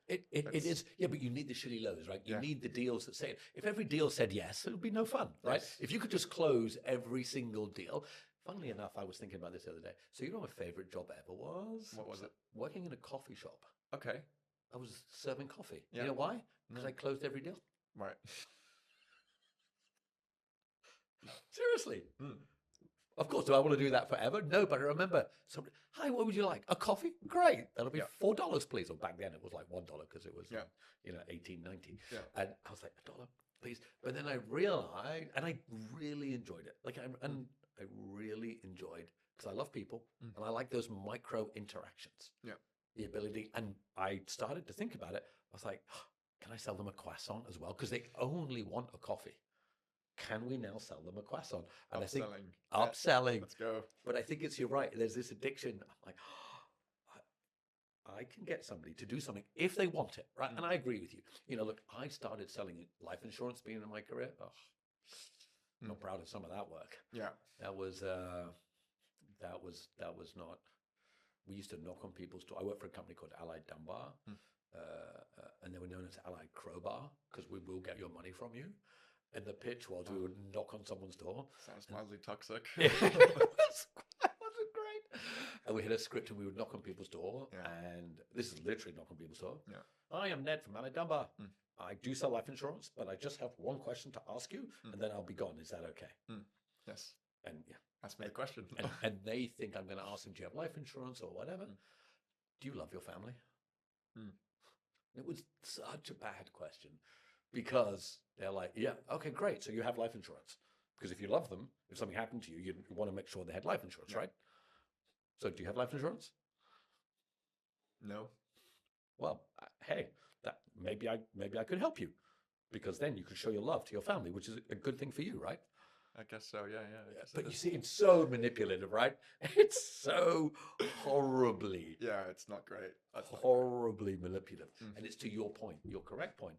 It is, yeah, but you need the shitty lows, right? You need the deals that say it. If every deal said yes, it would be no fun, right? Yes. If you could just close every single deal. Funnily enough, I was thinking about this the other day. So you know my favorite job ever was? What was it? Working in a coffee shop. Okay. I was serving coffee. Yeah. You know why? Because I closed every deal. Right. Seriously. Of course, do I want to do that forever? No, but I remember somebody, hi, what would you like? A coffee? Great. That'll be $4, please. Or back then it was like $1 because it was, 1890. Yeah. And I was like, $1, please. But then I realized, and I really enjoyed it. I really enjoyed, because I love people and I like those micro interactions. Yeah. The ability, and I started to think about it. I was like, can I sell them a croissant as well? Because they only want a coffee. Can we now sell them a croissant? And I think upselling. Let's go. But I think you're right. There's this addiction. I'm like, I can get somebody to do something if they want it, right? And I agree with you. Look, I started selling life insurance being in my career. Not proud of some of that work. Yeah. That was not. We used to knock on people's door. I worked for a company called Allied Dunbar, and they were known as Allied Crowbar, because we will get your money from you. And the pitch was we would knock on someone's door. Sounds mildly toxic. It wasn't great. And we had a script and we would knock on people's door. Yeah. And this is literally knock on people's door. Yeah. I am Ned from Alibaba. Mm. I do sell life insurance, but I just have one question to ask you, and then I'll be gone. Is that okay? Yes. And yeah, Ask me the question. and they think I'm going to ask them, do you have life insurance or whatever? Do you love your family? It was such a bad question because they're like, yeah, okay, great. So you have life insurance. Because if you love them, if something happened to you, you want to make sure they had life insurance, right? So do you have life insurance? No. Well, hey, that maybe I could help you, because then you could show your love to your family, which is a good thing for you, right? I guess so. Yeah. But you see, it's so manipulative, right? It's so horribly, It's not great. That's not horribly manipulative, and it's to your point, your correct point.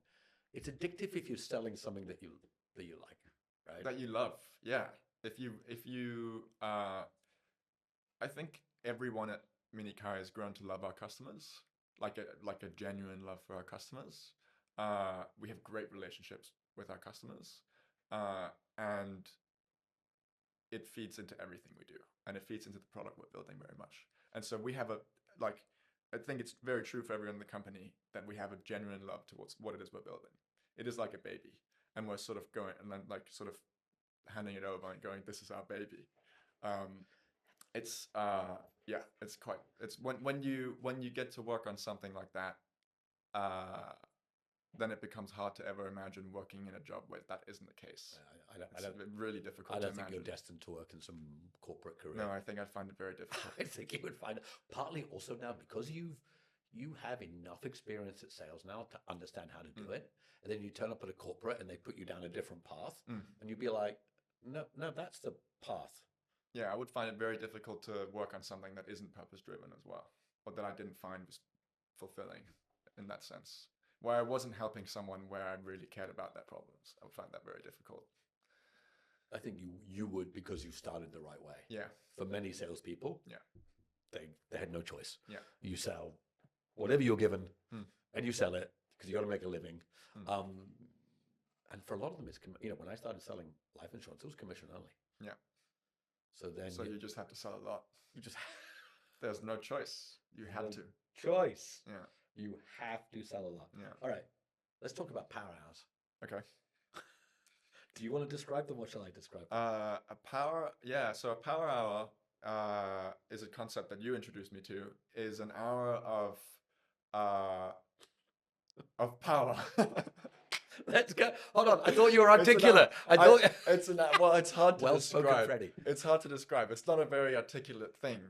It's addictive if you're selling something that you like, right? that you love. Yeah. If you I think everyone at Minikai has grown to love our customers, like a genuine love for our customers. We have great relationships with our customers, and it feeds into everything we do, and it feeds into the product we're building very much. And so we have I think it's very true for everyone in the company that we have a genuine love towards what it is we're building. It is like a baby, and we're sort of going and then sort of handing it over and going, this is our baby. It's when you get to work on something like that, then it becomes hard to ever imagine working in a job where that isn't the case. It's really difficult. I don't to think imagine. you're destined to work in some corporate career. No, I think I'd find it very difficult. I think you would find it partly also now because you have enough experience at sales now to understand how to do it, and then you turn up at a corporate and they put you down a different path, and you'd be like, no, that's the path. Yeah, I would find it very difficult to work on something that isn't purpose driven as well, or that I didn't find was fulfilling in that sense, where I wasn't helping someone where I really cared about their problems. I would find that very difficult. I think you would, because you started the right way. Yeah. For many salespeople, they had no choice. Yeah. You sell whatever you're given, and you sell it because you got to make a living. And for a lot of them, it's when I started selling life insurance, it was commission only. Yeah. So then you just have to sell a lot. You just there's no choice. You have to. Choice. Yeah. You have to sell a lot. Yeah. All right. Let's talk about power hours. Okay. Do you want to describe them, or shall I describe them? So a power hour is a concept that you introduced me to. Is an hour of power. Let's go. Hold on. I thought you were articulate. It's hard to well spoken, describe. Freddie. It's hard to describe. It's not a very articulate thing.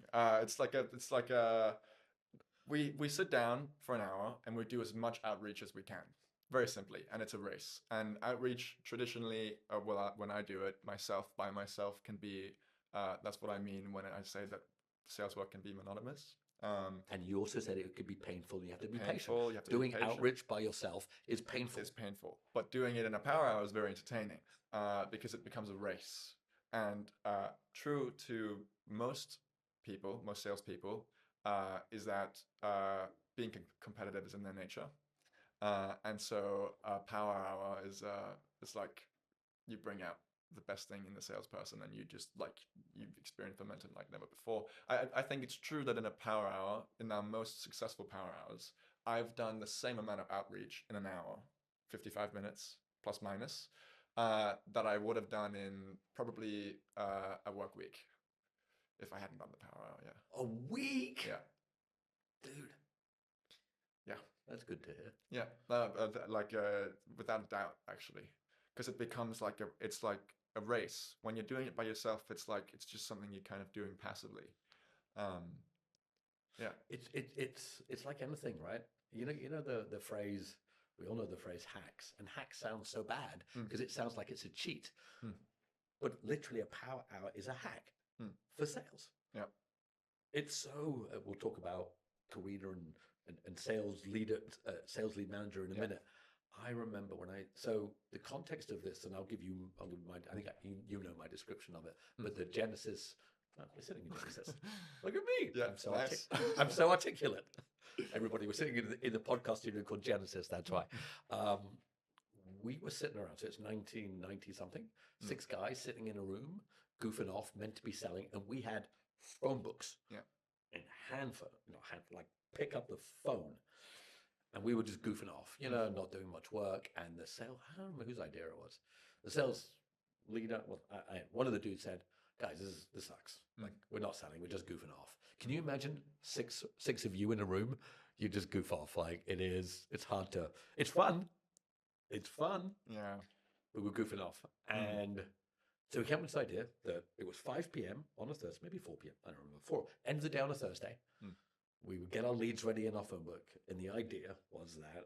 We sit down for an hour and we do as much outreach as we can. Very simply, and it's a race. And outreach traditionally, when I do it by myself, can be. That's what I mean when I say that sales work can be monotonous. And you also said it could be painful. You have to be patient. You have to Doing be patient. outreach by yourself is painful. It's painful, but doing it in a power hour is very entertaining because it becomes a race. And true to most salespeople, is that being competitive is in their nature. And so power hour is like you bring out the best thing in the salesperson, and you just you experience momentum like never before. I think it's true that in a power hour, in our most successful power hours, I've done the same amount of outreach in an hour, 55 minutes plus minus, that I would have done in probably a work week if I hadn't done the power hour. Yeah. A week? Yeah. Dude. Yeah. That's good to hear. Yeah. Without a doubt, actually. Because it becomes it's like a race. When you're doing it by yourself, it's just something you're kind of doing passively. Yeah. It's like anything, right? You know the phrase, we all know the phrase hacks, and hacks sounds so bad because it sounds like it's a cheat. But literally a power hour is a hack for sales. Yeah. It's so we'll talk about Karina and sales lead manager in a minute. I remember so the context of this, and I'll give you my, I think you know my description of it, but the Genesis, we're sitting in Genesis. Look at me. Yeah, I'm so articulate. Everybody was sitting in the podcast studio called Genesis, that's why. We were sitting around, so it's 1990 something, 6 guys sitting in a room, goofing off, meant to be selling, and we had phone books. Yeah. and like pick up the phone, and we were just goofing off, not doing much work. And the sales, I don't remember whose idea it was. The sales leader, well, one of the dudes said, "Guys, this sucks. Like, we're not selling, we're just goofing off." Can you imagine six of you in a room? You just goof off. Like, it's hard to, it's fun. It's fun. Yeah. But we're goofing off. And so we came up with this idea that it was 5 p.m. on a Thursday, maybe 4 p.m. I don't remember. End of the day on a Thursday. We would get our leads ready in our phone book. And the idea was that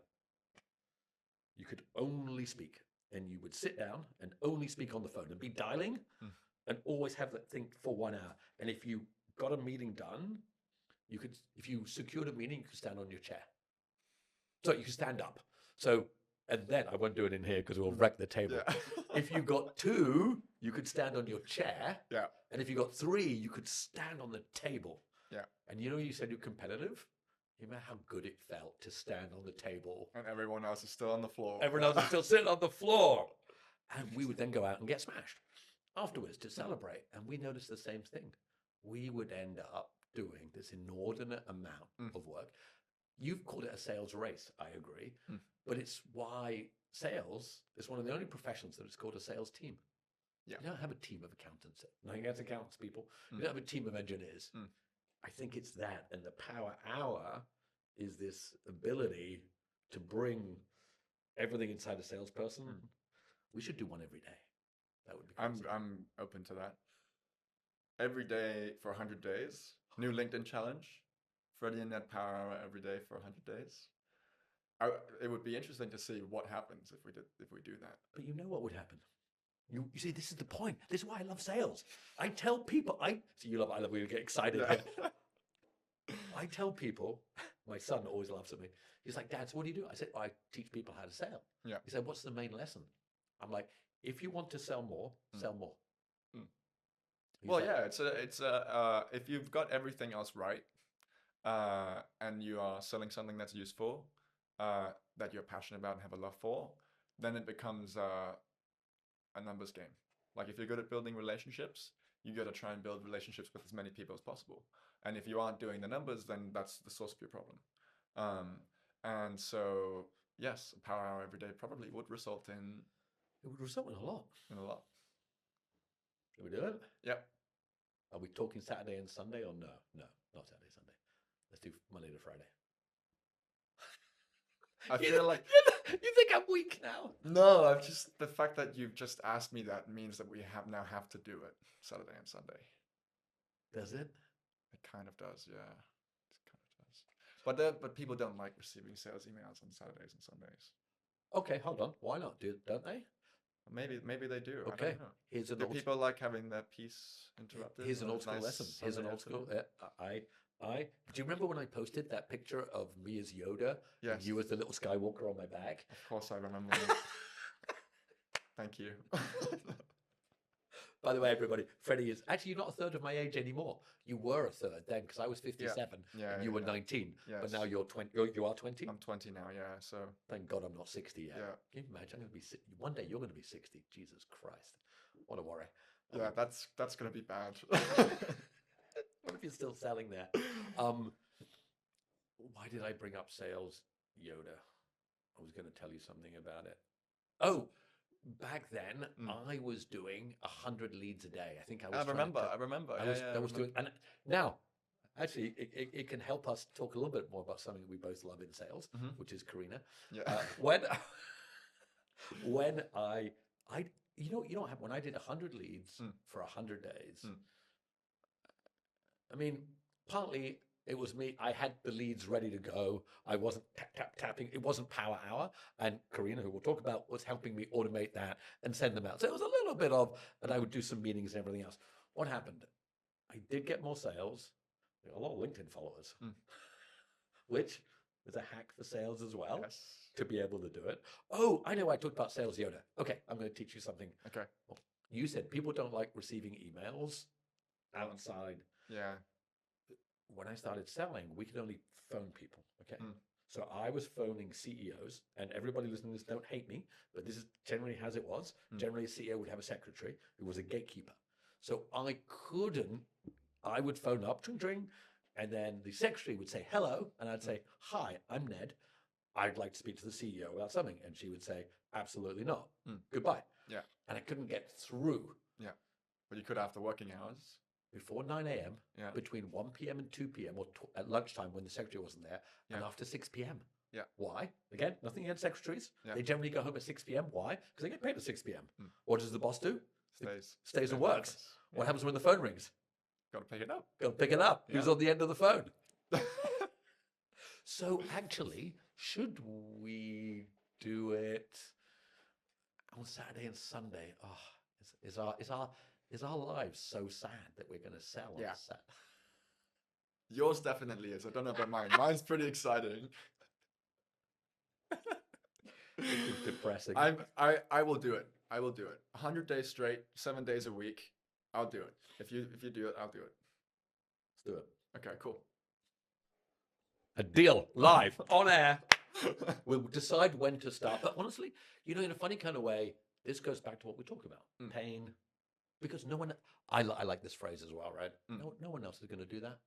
you could only speak, and you would sit down and only speak on the phone and be dialing and always have that thing for 1 hour. And if you got a meeting done, if you secured a meeting, you could stand on your chair. So you could stand up. So, and then I won't do it in here because we'll wreck the table. Yeah. If you got 2, you could stand on your chair. Yeah. And if you got 3, you could stand on the table. Yeah. And you said you're competitive. You remember how good it felt to stand on the table. And everyone else is still on the floor. Everyone else is still sitting on the floor. And we would then go out and get smashed afterwards to celebrate. And we noticed the same thing. We would end up doing this inordinate amount of work. You've called it a sales race, I agree. But it's why sales is one of the only professions that is called a sales team. Yeah. You don't have a team of accountants. Nothing against accountants, people. You don't have a team of engineers. I think it's that. And the power hour is this ability to bring everything inside a salesperson. We should do one every day. That would be crazy. I'm open to that. Every day for 100 days. New LinkedIn challenge. Freddie and Ned Power Hour every day for 100 days. It would be interesting to see what happens if we do that. But you know what would happen? You see, this is the point. This is why I love sales. I tell people, I love when you get excited. Yeah. I tell people, my son always laughs at me. He's like, "Dad, so what do you do?" I said, "I teach people how to sell." Yeah. He said, "What's the main lesson?" I'm like, "If you want to sell more, sell more." Well, yeah, it's if you've got everything else right, and you are selling something that's useful, that you're passionate about and have a love for, then it becomes a numbers game. Like, if you're good at building relationships, you got to try and build relationships with as many people as possible. And if you aren't doing the numbers, then that's the source of your problem. And so, yes, a power hour every day probably would result in... It would result in a lot. In a lot. Can we do it? Yep. Are we talking Saturday and Sunday or no? No, not Saturday, Sunday. Let's do Monday to Friday. I feel like... You think I'm weak now? No, I've just... The fact that you've just asked me that means that we now have to do it Saturday and Sunday. Does it? It kind of does, yeah. It kind of does. But people don't like receiving sales emails on Saturdays and Sundays. Okay, hold on. Why not? Don't they? Maybe they do. Okay. I don't know. Here's an Do people like having their peace interrupted? Here's an on a old school nice lesson. Here's an Sunday old school. afternoon? Do you remember when I posted that picture of me as Yoda? Yes. And you as the little Skywalker on my back? Of course I remember that. Thank you. By the way, everybody, Freddie is actually, you're not a third of my age anymore. You were a third then, because I was 57 and you were 19. Yes. But now you're 20. You are 20? I'm 20 now, yeah. So Thank God I'm not 60 yet. Yeah. Can you imagine? I'm going to be one day you're going to be 60. Jesus Christ. What a worry. yeah, that's gonna be bad. What if you're still selling there? Why did I bring up sales, Yoda? I was going to tell you something about it. Oh, back then I was doing 100 leads a day. I think I was. I remember. I was doing, and now, actually, it can help us talk a little bit more about something that we both love in sales, which is Karina. Yeah. When I you know what happened when I did 100 leads for 100 days. I mean, partly it was me. I had the leads ready to go. I wasn't tapping. It wasn't power hour. And Karina, who we'll talk about, was helping me automate that and send them out. So it was a little bit of, and I would do some meetings and everything else. What happened? I did get more sales, a lot of LinkedIn followers, which is a hack for sales as well. Yes. To be able to do it. Oh, I know I talked about sales, Yoda. Okay, I'm going to teach you something. Okay. Well, you said people don't like receiving emails outside. Yeah. When I started selling, we could only phone people. Okay. So I was phoning CEOs, and everybody listening to this, don't hate me, but this is generally as it was. Generally, a CEO would have a secretary who was a gatekeeper. So I would phone up, dring, dring, And then the secretary would say, hello. And I'd say, hi, I'm Ned. I'd like to speak to the CEO about something. And she would say, absolutely not. Goodbye. Yeah. And I couldn't get through Yeah. But you could after working hours. before 9 a.m., Yeah. between 1 p.m. and 2 p.m., or at lunchtime when the secretary wasn't there, and Yeah. after 6 p.m. Yeah. Why? Again, nothing against secretaries. Yeah. They generally go home at 6 p.m. Why? Because they get paid at 6 p.m. What does the boss do? Stays and works. What happens when the phone rings? Got to pick it up. Got to pick it up. Yeah. Who's on the end of the phone? So actually, should we do it on Saturday and Sunday? Oh, is our lives so sad that we're going to sell on Yeah. Saturday? Yours definitely is. I don't know about mine. Mine's pretty exciting. It's depressing. I will do it. I will do it. 100 days straight, 7 days a week. I'll do it. If you do it, I'll do it. Let's do it. Okay, cool. A deal, live, on air. We'll decide when to start. But honestly, in a funny kind of way, this goes back to what we talked about. Pain. Because no one, I like this phrase as well, right? No one else is going to do that.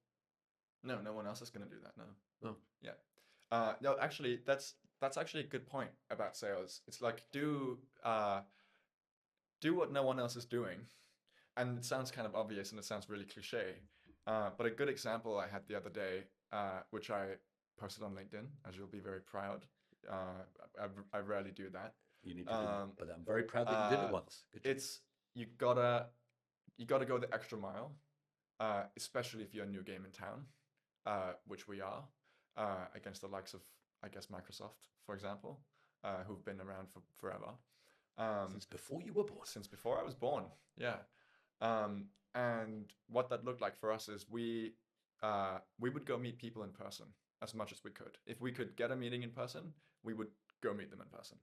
No one else is going to do that. No. Yeah. No, actually, that's actually a good point about sales. It's like do what no one else is doing, and it sounds kind of obvious and it sounds really cliche. But a good example I had the other day, which I posted on LinkedIn, as you'll be very proud. I rarely do that. You need to do that, but I'm very proud that you did it once. Good job. It's you gotta go the extra mile, especially if you're a new game in town, which we are, against the likes of, I guess, Microsoft, for example, who've been around for forever. Since before you were born. Since before I was born, yeah. And what that looked like for us is we would go meet people in person as much as we could. If we could get a meeting in person, we would go meet them in person.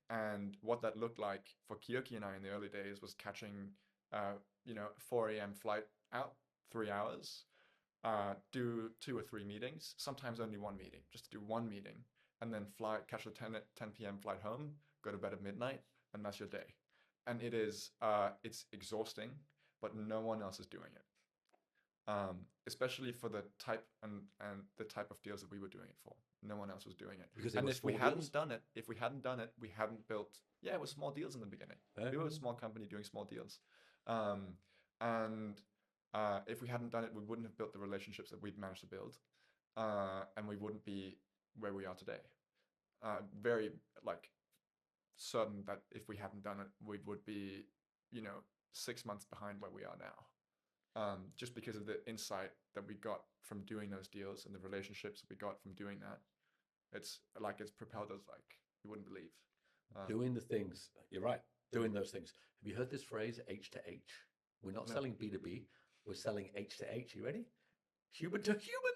And what that looked like for Kyoki and I in the early days was catching, 4 a.m. flight out, 3 hours, do 2 or 3 meetings, sometimes only one meeting, just to do one meeting, and then catch a 10 p.m. flight home, go to bed at midnight, and that's your day. And it's exhausting, but no one else is doing it. Especially for the type and the type of deals that we were doing it for. No one else was doing it. Because and if we hadn't done it, we hadn't built. Yeah, it was small deals in the beginning. We were a small company doing small deals, and if we hadn't done it, we wouldn't have built the relationships that we'd managed to build, and we wouldn't be where we are today. Very certain that if we hadn't done it, we would be, 6 months behind where we are now. Just because of the insight that we got from doing those deals and the relationships we got from doing that. It's propelled us like you wouldn't believe. Doing the things, you're right, doing those things. Have you heard this phrase, H to H? We're not selling B2B, we're selling H to H. You ready? Human to human.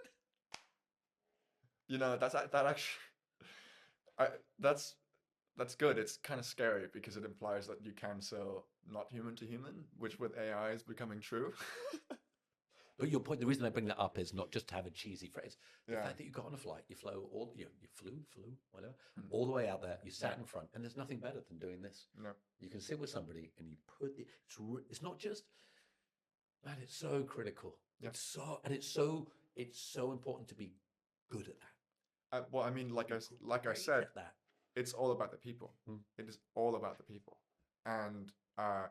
That's good. It's kind of scary because it implies that you can sell not human to human, which with AI is becoming true. But your point, the reason I bring that up is not just to have a cheesy phrase. The Yeah. fact that you got on a flight, you flew, whatever, all the way out there, you sat in front, and there's nothing better than doing this. No. You can sit with somebody and you put it's not just, man, it's so critical. Yeah. It's so important to be good at that. Well, I mean, like I Great said, at that. it's all about the people. It is all about the people, and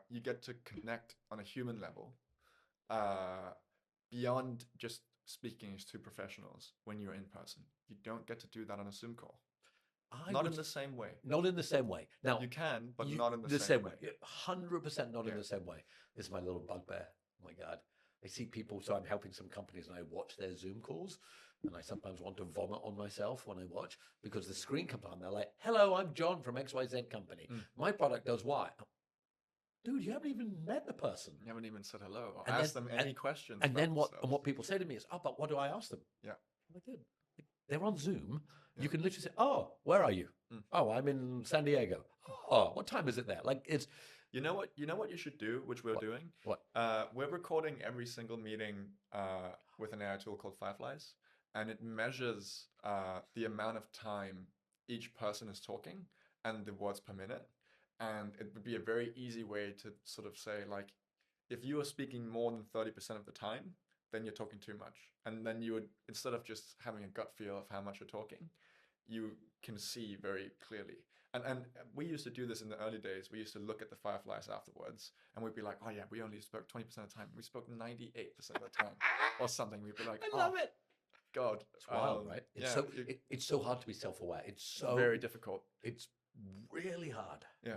you get to connect on a human level, beyond just speaking as two professionals when you're in person. You don't get to do that on a Zoom call. Not in the same way. Not in the same way. Now You can, but not in the same same way. 100% not in Yeah. the same way. This is my little bugbear. Oh my God. I see people, so I'm helping some companies and I watch their Zoom calls and I sometimes want to vomit on myself when I watch because the screen comes on. They're like, hello, I'm John from XYZ company. My product does Y. Dude, you haven't even met the person. You haven't even said hello or And asked then- them any questions. And about then what themselves. people say to me is, oh, but what do I ask them? Yeah. I'm like, dude, they're on Zoom. Yeah. You can literally say, oh, where are you? Mm. Oh, I'm in San Diego. Oh, what time is it there? Like it's You know what you should do, which we're doing? what? We're recording every single meeting with an AI tool called Fireflies, and it measures the amount of time each person is talking and the words per minute. And it would be a very easy way to sort of say, like, if you are speaking more than 30% of the time, then you're talking too much. And then you would, instead of just having a gut feel of how much you're talking, you can see very clearly. And we used to do this in the early days. We used to look at the fireflies afterwards, and we'd be like, oh yeah, we only spoke 20% of the time. We spoke 98% of the time, or something. We'd be like, I love it. God, It's wild, right? It's yeah, it's so hard to be self-aware. It's so very difficult. It's really hard. Yeah.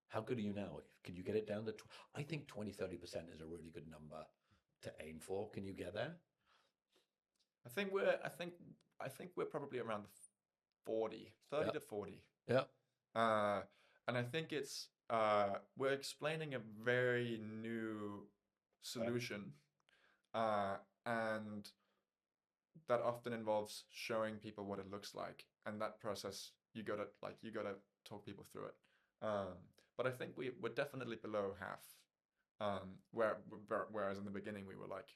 How good are you now? Can you get it down to? I think 20-30% is a really good number to aim for. Can you get there? I think we're probably around the 30 to 40. Yeah. And I think it's we're explaining a very new solution, and that often involves showing people what it looks like, and that process you gotta talk people through it. But I think we're definitely below half. Whereas in the beginning we were like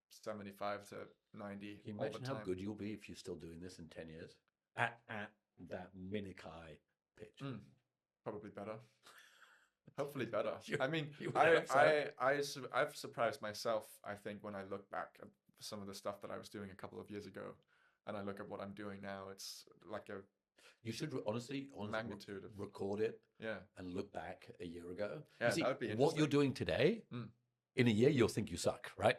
75 to 90 Can you all the imagine how time. good you'll be if you're still doing this in 10 years? At that minikai pitch. Probably better. Hopefully better. I mean, you would hope so. I've surprised myself, I think, when I look back at some of the stuff that I was doing a couple of years ago, and I look at what I'm doing now. It's like a You should honestly magnitude of record it yeah. and look back a year ago. Yeah, You see, that would be what you're interesting. doing today, in a year, you'll think you suck, right?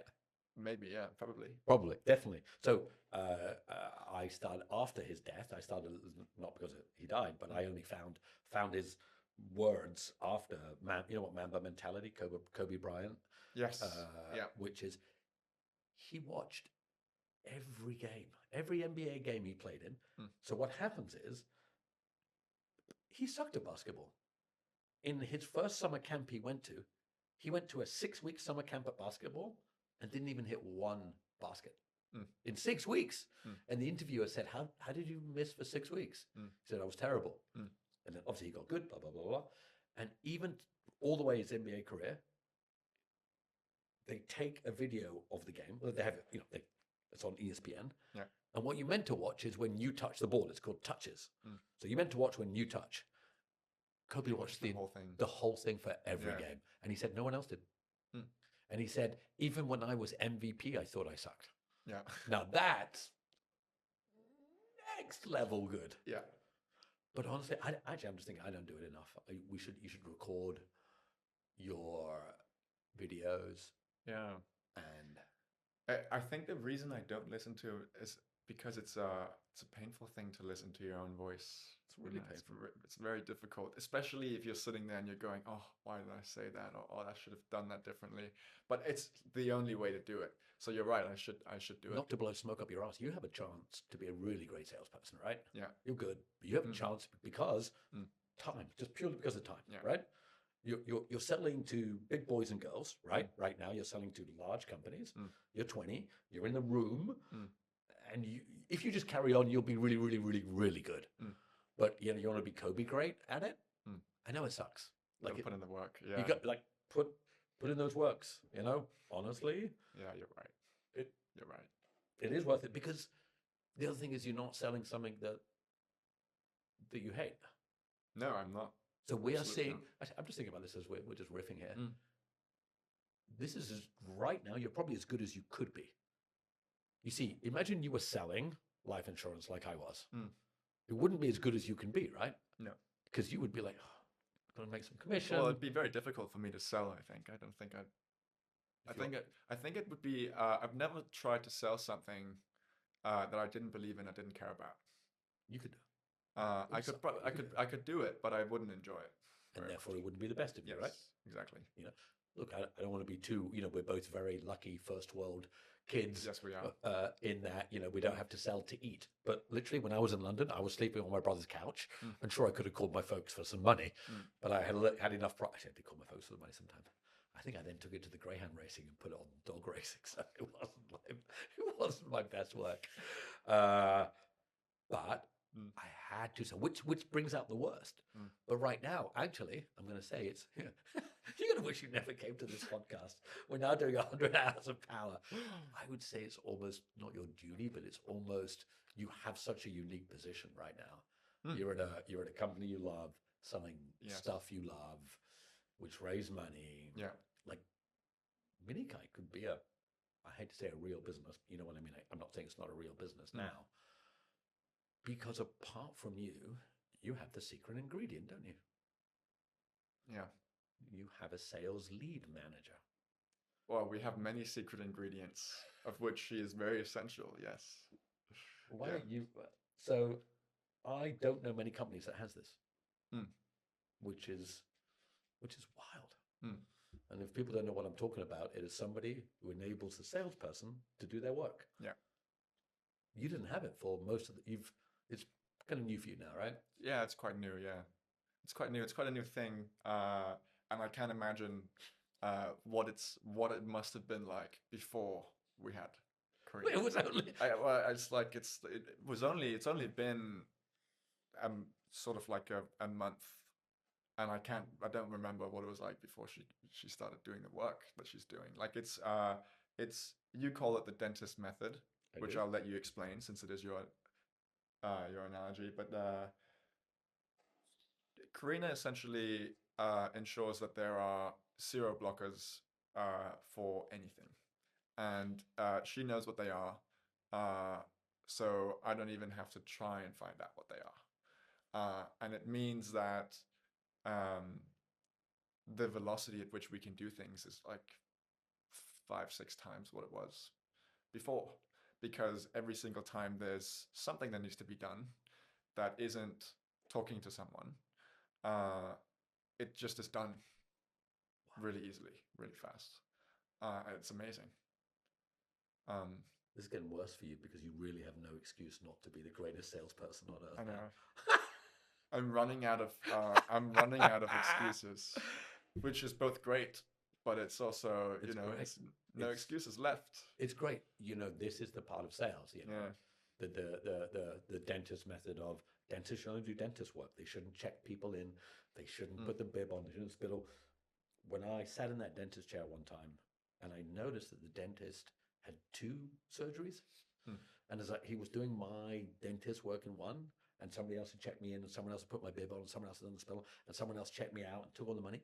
Maybe, yeah, probably. Probably, definitely. So I started after his death. I started not because he died, but I only found his words after you know what, Mamba mentality, Kobe Bryant. Yes. Yeah. Which is he watched every game, every NBA game he played in. So what happens is he sucked at basketball. In his first summer camp he went to a 6-week summer camp at basketball and didn't even hit one basket in 6 weeks. And the interviewer said, how did you miss for 6 weeks? He said, I was terrible. And then obviously he got good, blah, blah, blah, blah. And even all the way his NBA career, they take a video of the game. They have, it's on ESPN. Yeah. And what you meant to watch is when you touch the ball. It's called touches. So you meant to watch when you touch. Kobe watched the whole thing for every game. And he said no one else did. And he said, even when I was MVP, I thought I sucked. Yeah. Now that's next level good. Yeah. But honestly, I'm just thinking I don't do it enough. You should record your videos. Yeah. And I think the reason I don't listen to it is because it's a painful thing to listen to your own voice. It's really painful. It's very difficult, especially if you're sitting there and you're going, oh, why did I say that? Or oh, I should have done that differently. But it's the only way to do it. So you're right. I should do it. Not to blow smoke up your ass. You have a chance to be a really great salesperson, right? Yeah. You're good. But you have a chance because time, just purely because of time, right? You're selling to big boys and girls, right? Right now, you're selling to large companies. You're 20. You're in the room, and if you just carry on, you'll be really, really, really, really good. But you want to be Kobe great at it. I know it sucks. Like put in the work. Yeah. You got put in those works. Honestly. Yeah, you're right. You're right. It is worth it because the other thing is you're not selling something that you hate. No, I'm not. So we are seeing. I'm just thinking about this as we're just riffing here. This is right now. You're probably as good as you could be. You see, imagine you were selling life insurance like I was. It wouldn't be as good as you can be, right? No, because you would be like, oh, I'm going to make some commission. Well, it'd be very difficult for me to sell. I think. I don't think I'd. I think it would be. I've never tried to sell something that I didn't believe in. I didn't care about. You could. I could do it, but I wouldn't enjoy it. And therefore, it wouldn't be the best of you, right? Exactly. Look, I don't want to be too. We're both very lucky first world kids. Yes, we are. In that, we don't have to sell to eat. But literally, when I was in London, I was sleeping on my brother's couch. I'm sure I could have called my folks for some money, but I had enough. Actually, I did call my folks for the money sometimes. I think I then took it to the greyhound racing and put it on dog racing. So it wasn't my best work. But I had to. So which brings out the worst. But right now, actually, I'm going to say it's. You're going to wish you never came to this podcast. We're now doing 100 hours of power. I would say it's almost not your duty, but it's almost you have such a unique position right now. You're at a company you love, selling stuff you love, which raise money. Yeah. Like Minikai could be a I hate to say a real business, you know what I mean? I'm not saying it's not a real business now, because apart from you, you have the secret ingredient, don't you? Yeah. You have a sales lead manager. Well, we have many secret ingredients, of which she is very essential. Yes. Why Yeah. don't you? So I don't know many companies that has this, Mm. which is wild. Mm. And if people don't know what I'm talking about, it is somebody who enables the salesperson to do their work. Yeah. You didn't have it for most of the. It's kind of new for you now, right? Yeah, it's quite new. Yeah, it's quite new. It's quite a new thing, and I can't imagine what it must have been like before we had Korea. It was only. Well, it's like it's only been sort of like a month, and I don't remember what it was like before she started doing the work that she's doing. Like it's you call it the dentist method, which I'll let you explain since it is your analogy, but Karina essentially ensures that there are zero blockers for anything, and she knows what they are, so I don't even have to try and find out what they are, and it means that um, the velocity at which we can do things is like 5-6 times what it was before, because every single time there's something that needs to be done that isn't talking to someone, it just is done really easily, really fast. And it's amazing. This is getting worse for you because you really have no excuse not to be the greatest salesperson on earth. I know. I'm running out of excuses, which is both great, but it's also, It's great. it's no excuses left. It's great. This is the part of sales, Yeah. The dentist method of dentists should only do dentist work. They shouldn't check people in. They shouldn't put the bib on. They shouldn't spittle. When I sat in that dentist chair one time and I noticed that the dentist had 2 surgeries, and as he was doing my dentist work in one, and somebody else had checked me in, and someone else had put my bib on, and someone else had done the spittle, and someone else checked me out and took all the money.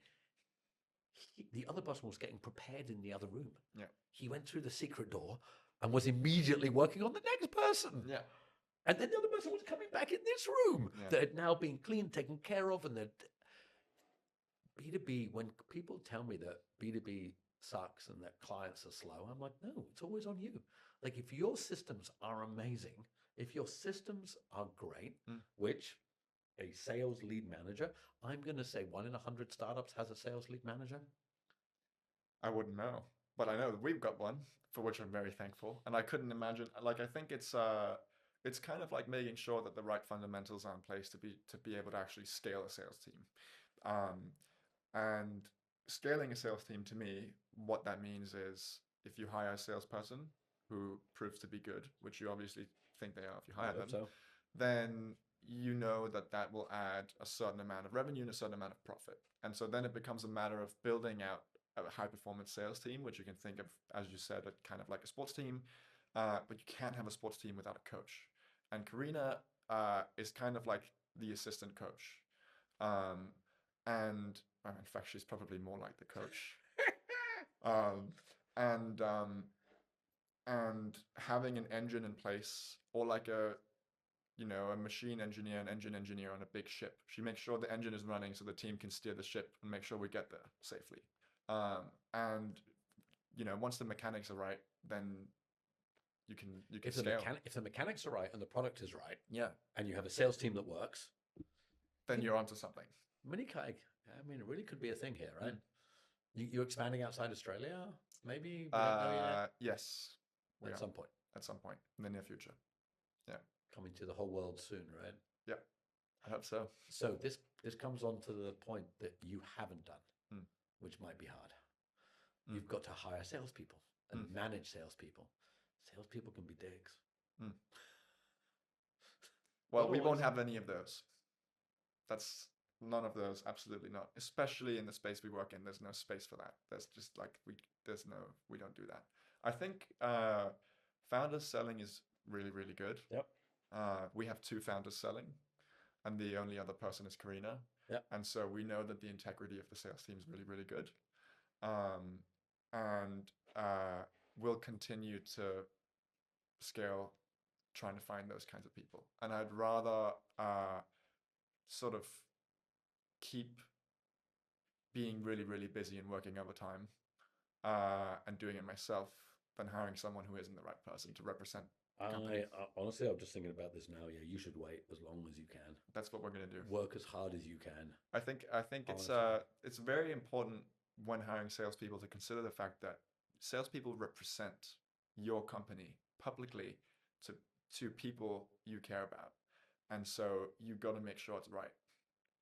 The other person was getting prepared in the other room. Yeah. He went through the secret door and was immediately working on the next person. Yeah. And then the other person was coming back in this room that had now been cleaned, taken care of, and that B2B, when people tell me that B2B sucks and that clients are slow, I'm like, no, it's always on you. Like, if your systems are amazing, if your systems are great, which a sales lead manager, I'm going to say 1 in 100 startups has a sales lead manager. I wouldn't know, but I know that we've got one, for which I'm very thankful. And I couldn't imagine, like, I think it's kind of like making sure that the right fundamentals are in place to be able to actually scale a sales team. And scaling a sales team, to me, what that means is if you hire a salesperson who proves to be good, which you obviously think they are if you hire them, then you know that will add a certain amount of revenue and a certain amount of profit. And so then it becomes a matter of building out a high performance sales team, which you can think of, as you said, kind of like a sports team, but you can't have a sports team without a coach. And Karina is kind of like the assistant coach. And in fact, she's probably more like the coach. And having an engine in place, or like a machine engineer, an engine engineer on a big ship. She makes sure the engine is running so the team can steer the ship and make sure we get there safely. And once the mechanics are right, then you can scale. If the mechanics are right and the product is right, Yeah, and you have a sales team that works, then you're onto something. I mean, it really could be a thing here, right? You're expanding outside Australia, maybe? We don't know yet. Yes, At some point. At some point in the near future. Yeah. Coming to the whole world soon, right? Yeah, I hope so. So this comes on to the point that you haven't done, which might be hard. You've got to hire salespeople and manage salespeople. Salespeople can be dicks. Well, we won't have any of those. That's none of those. Absolutely not. Especially in the space we work in, there's no space for that. There's just like we don't do that. I think founders selling is really, really good. Yep. We have 2 founders selling, and the only other person is Karina. Yep. And so we know that the integrity of the sales team is really, really good. will continue to scale trying to find those kinds of people. And I'd rather sort of keep being really, really busy and working overtime and doing it myself than hiring someone who isn't the right person to represent the company. Honestly, I'm just thinking about this now. Yeah, you should wait as long as you can. That's what we're going to do. Work as hard as you can. I think Honestly. it's very important when hiring salespeople to consider the fact that salespeople represent your company publicly to people you care about, and so you've got to make sure it's right.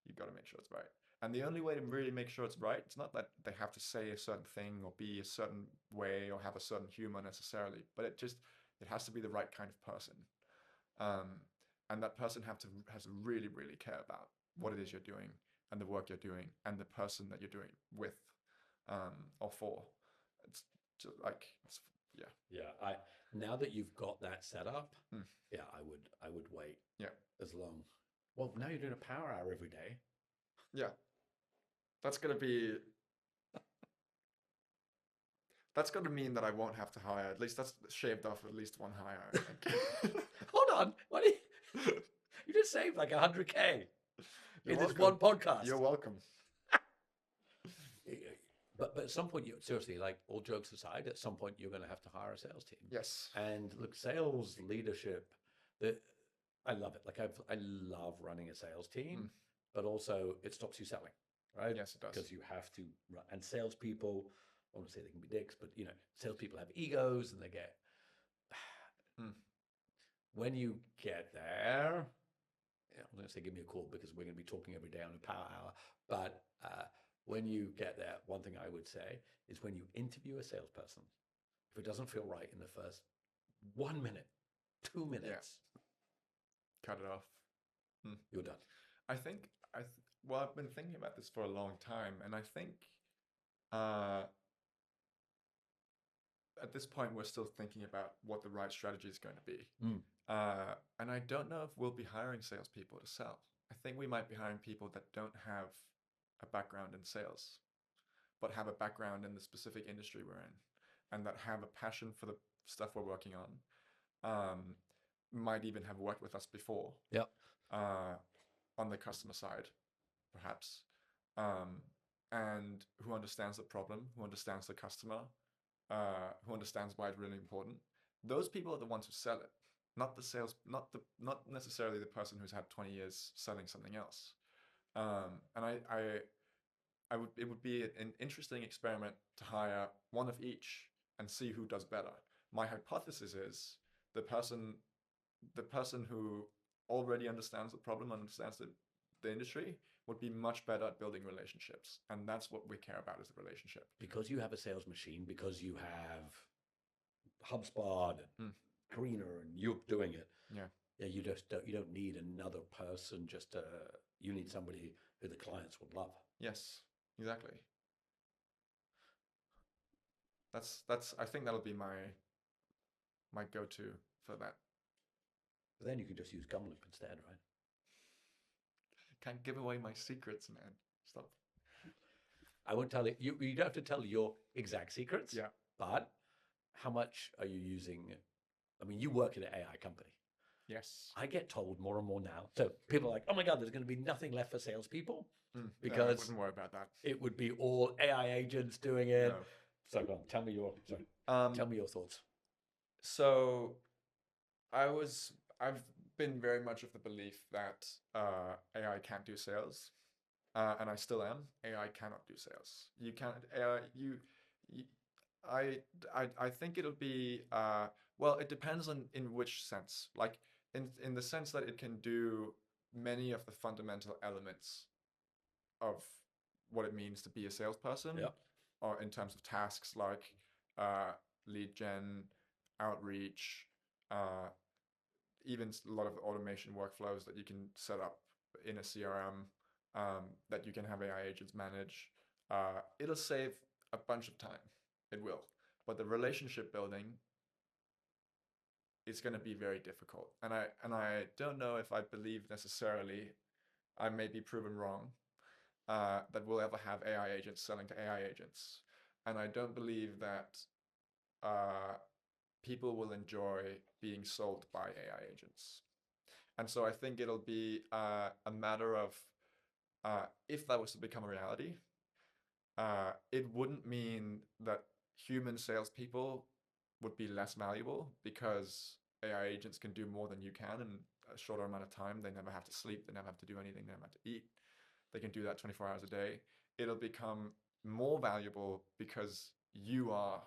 You've got to make sure it's right. And the only way to really make sure it's right, it's not that they have to say a certain thing or be a certain way or have a certain humor necessarily, but it has to be the right kind of person. And that person has to really, really care about what it is you're doing and the work you're doing and the person that you're doing with or for. It's just like, yeah. Yeah, now that you've got that set up, Mm. yeah, I would wait. Yeah. As long. Well, now you're doing a power hour every day. Yeah. That's gonna mean that I won't have to hire. At least that's shaved off at least one hire, I think. Hold on, what are you just saved like 100K in this welcome. one podcast. You're welcome. But at some point, seriously, like all jokes aside, at some point you're going to have to hire a sales team. Yes. And look, sales leadership, I love it. Like I love running a sales team, but also it stops you selling, right? Yes, it does. Because you have to run. And salespeople, I want to say they can be dicks, but salespeople have egos and they get. When you get there, I'm going to say give me a call because we're going to be talking every day on a power hour. But when you get there, one thing I would say is when you interview a salesperson, if it doesn't feel right in the first 1 minute, 2 minutes, cut it off. You're done. I think I've been thinking about this for a long time, and I think at this point we're still thinking about what the right strategy is going to be. And I don't know if we'll be hiring salespeople to sell. I think we might be hiring people that don't have a background in sales, but have a background in the specific industry we're in, and that have a passion for the stuff we're working on. Might even have worked with us before. Yep. On the customer side, perhaps, and who understands the problem, who understands the customer, who understands why it's really important. Those people are the ones who sell it, not the sales, not necessarily the person who's had 20 years selling something else. And it would be an interesting experiment to hire one of each and see who does better. My hypothesis is the person who already understands the problem, understands the industry, would be much better at building relationships. And that's what we care about, is the relationship. Because you have a sales machine, because you have HubSpot and Greener and you're doing it. Yeah. Yeah, you don't need another person, you need somebody who the clients would love. Yes, exactly. I think that'll be my go-to for that. But then you can just use Gumloop instead, right? Can't give away my secrets, man. Stop. I won't tell you. You don't have to tell your exact secrets. Yeah. But how much are you using? I mean, you work at an AI company. Yes. I get told more and more now. So people are like, oh my God, there's going to be nothing left for salespeople because no, I wouldn't worry about that. It would be all AI agents doing it. No. So go on, tell me your thoughts. So I've been very much of the belief that AI can't do sales, and I still am. AI cannot do sales. You can't. I think it'll be well. It depends on in which sense. Like in the sense that it can do many of the fundamental elements of what it means to be a salesperson. Yep. Or in terms of tasks like lead gen, outreach, even a lot of automation workflows that you can set up in a CRM that you can have AI agents manage. It'll save a bunch of time. It will. But the relationship building is going to be very difficult. And I don't know if I believe necessarily, I may be proven wrong, that we'll ever have AI agents selling to AI agents. And I don't believe that people will enjoy being sold by AI agents. And so I think it'll be a matter of if that was to become a reality, it wouldn't mean that human salespeople would be less valuable because AI agents can do more than you can in a shorter amount of time. They never have to sleep. They never have to do anything. They never have to eat. They can do that 24 hours a day. It'll become more valuable because you are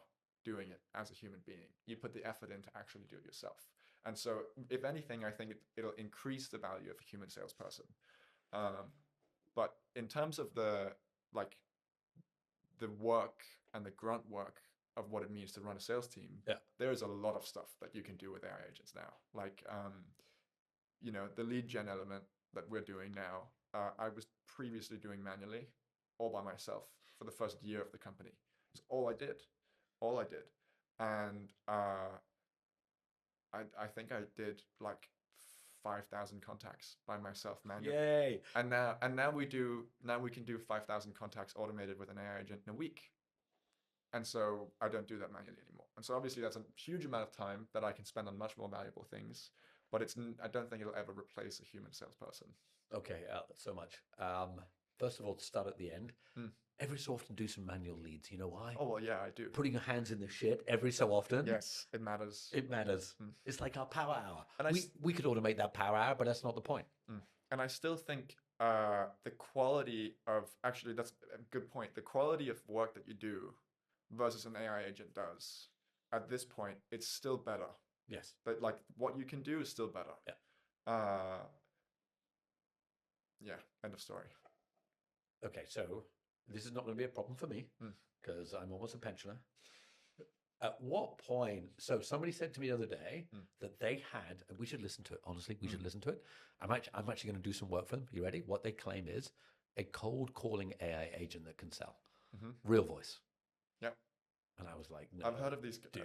doing it as a human being. You put the effort in to actually do it yourself. And so, if anything, I think it'll increase the value of a human salesperson. But in terms of the work and the grunt work of what it means to run a sales team, there is a lot of stuff that you can do with AI agents now. Like, the lead gen element that we're doing now, I was previously doing manually, all by myself for the first year of the company. It's all I did. And I think I did like 5,000 contacts by myself manually. Yay! And now we can do 5,000 contacts automated with an AI agent in a week. And so I don't do that manually anymore. And so obviously that's a huge amount of time that I can spend on much more valuable things. But I don't think it'll ever replace a human salesperson. Okay, so much. First of all, to start at the end, every so often do some manual leads. You know why? Oh, well, yeah, I do. Putting your hands in the shit every so often. Yes, it matters. It matters. It's like our power hour. And we could automate that power hour, but that's not the point. And I still think the quality of, actually, that's a good point. The quality of work that you do versus an AI agent does, at this point, it's still better. Yes. But like what you can do is still better. Yeah. End of story. Okay, so this is not going to be a problem for me because I'm almost a pensioner. At what point? So somebody said to me the other day that they had, and we should listen to it. Honestly, we should listen to it. I'm actually going to do some work for them. You ready? What they claim is a cold calling AI agent that can sell real voice. Yep. And I was like, no, I've heard of these. Dude,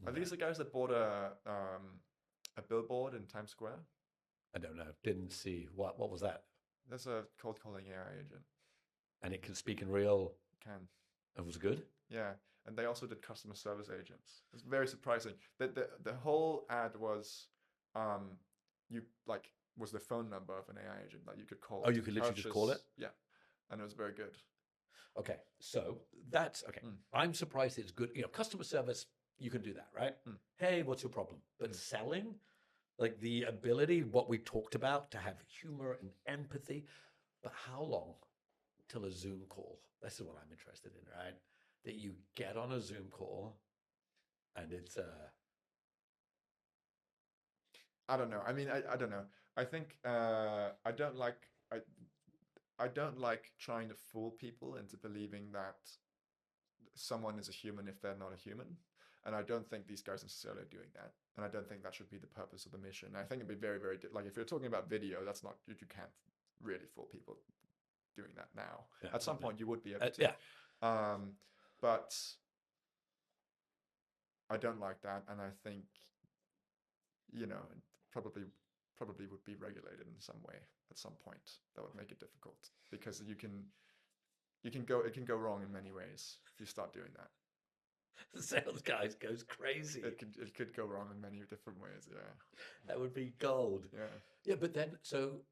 are these the guys that bought a billboard in Times Square? I don't know. Didn't see what was that? That's a cold calling AI agent. And it can speak in real. Can. It was good. Yeah, and they also did customer service agents. It's very surprising. The whole ad was, was the phone number of an AI agent that you could call. Oh, you could literally just call it. Yeah, and it was very good. Okay, so that's okay. I'm surprised it's good. Customer service, you can do that, right? Hey, what's your problem? But selling, like the ability, what we talked about, to have humor and empathy. But how long till a Zoom call? This is what I'm interested in, right? That you get on a Zoom call and it's I don't know. I mean, I don't know. I think I don't like trying to fool people into believing that someone is a human if they're not a human. And I don't think these guys necessarily are doing that. And I don't think that should be the purpose of the mission. I think it'd be very, very, like if you're talking about video, that's not, you can't really fool people doing that now. Yeah, at some point you would be able to. Yeah. But I don't like that. And I think, probably would be regulated in some way at some point. That would make it difficult because it can go wrong in many ways if you start doing that. The sales guy goes crazy. It could go wrong in many different ways. Yeah, that would be gold. Yeah, but then so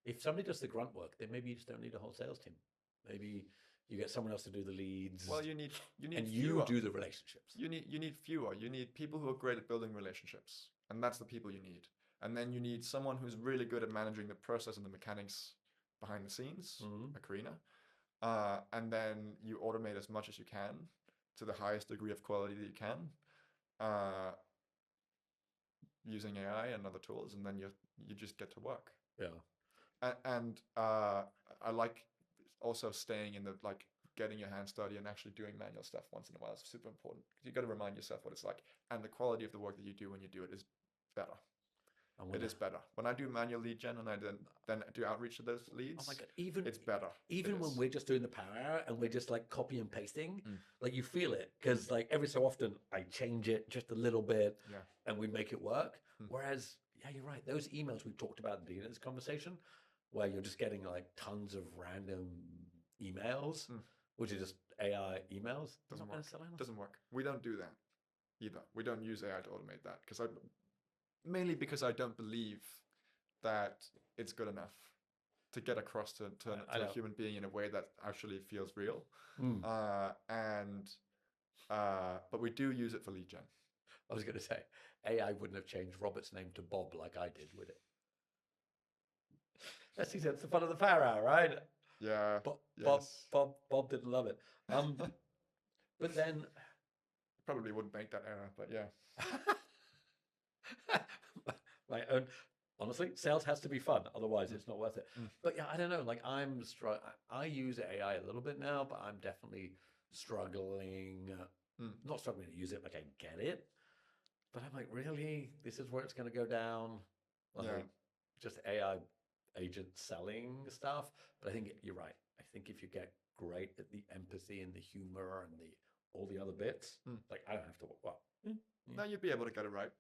if somebody does the grunt work, then maybe you just don't need a whole sales team. Maybe you get someone else to do the leads. Well, you need and fewer. You do the relationships. You need fewer. You need people who are great at building relationships, and that's the people you need. And then you need someone who's really good at managing the process and the mechanics behind the scenes, like Karina. And then you automate as much as you can to the highest degree of quality that you can, using AI and other tools, and then you just get to work. Yeah. And I like also staying in the getting your hands dirty and actually doing manual stuff once in a while is super important because you got to remind yourself what it's like, and the quality of the work that you do when you do it is better. It is better. When I do manual lead gen and I then do outreach to those leads, oh my God, it's better. Even when we're just doing the power hour and we're just like copy and pasting, like you feel it because like every so often I change it just a little bit and we make it work. Whereas, yeah, you're right. Those emails we talked about at the beginning of this conversation where you're just getting like tons of random emails, which are just AI emails. Doesn't Not gonna work. sell anything. Doesn't work. We don't do that either. We don't use AI to automate that mainly because I don't believe that it's good enough to get across to I a know. human being in a way that actually feels real. Mm. But we do use it for lead gen. I was going to say, AI wouldn't have changed Robert's name to Bob like I did, would it? That's the fun of the Power Hour, right? Yeah. Bob, Yes. Bob didn't love it. But then Probably wouldn't make that error, but yeah. my own, honestly, sales has to be fun, otherwise it's not worth it. Mm. But yeah, I don't know. Like I use AI a little bit now, but I'm definitely struggling. Not struggling to use it. Like I get it, but I'm like, really, this is where it's going to go down. Like Yeah. just AI agent selling stuff. But I think you're right. I think if you get great at the empathy and the humor and all the other bits, like I don't have to. Well, No, you'd be able to get it right.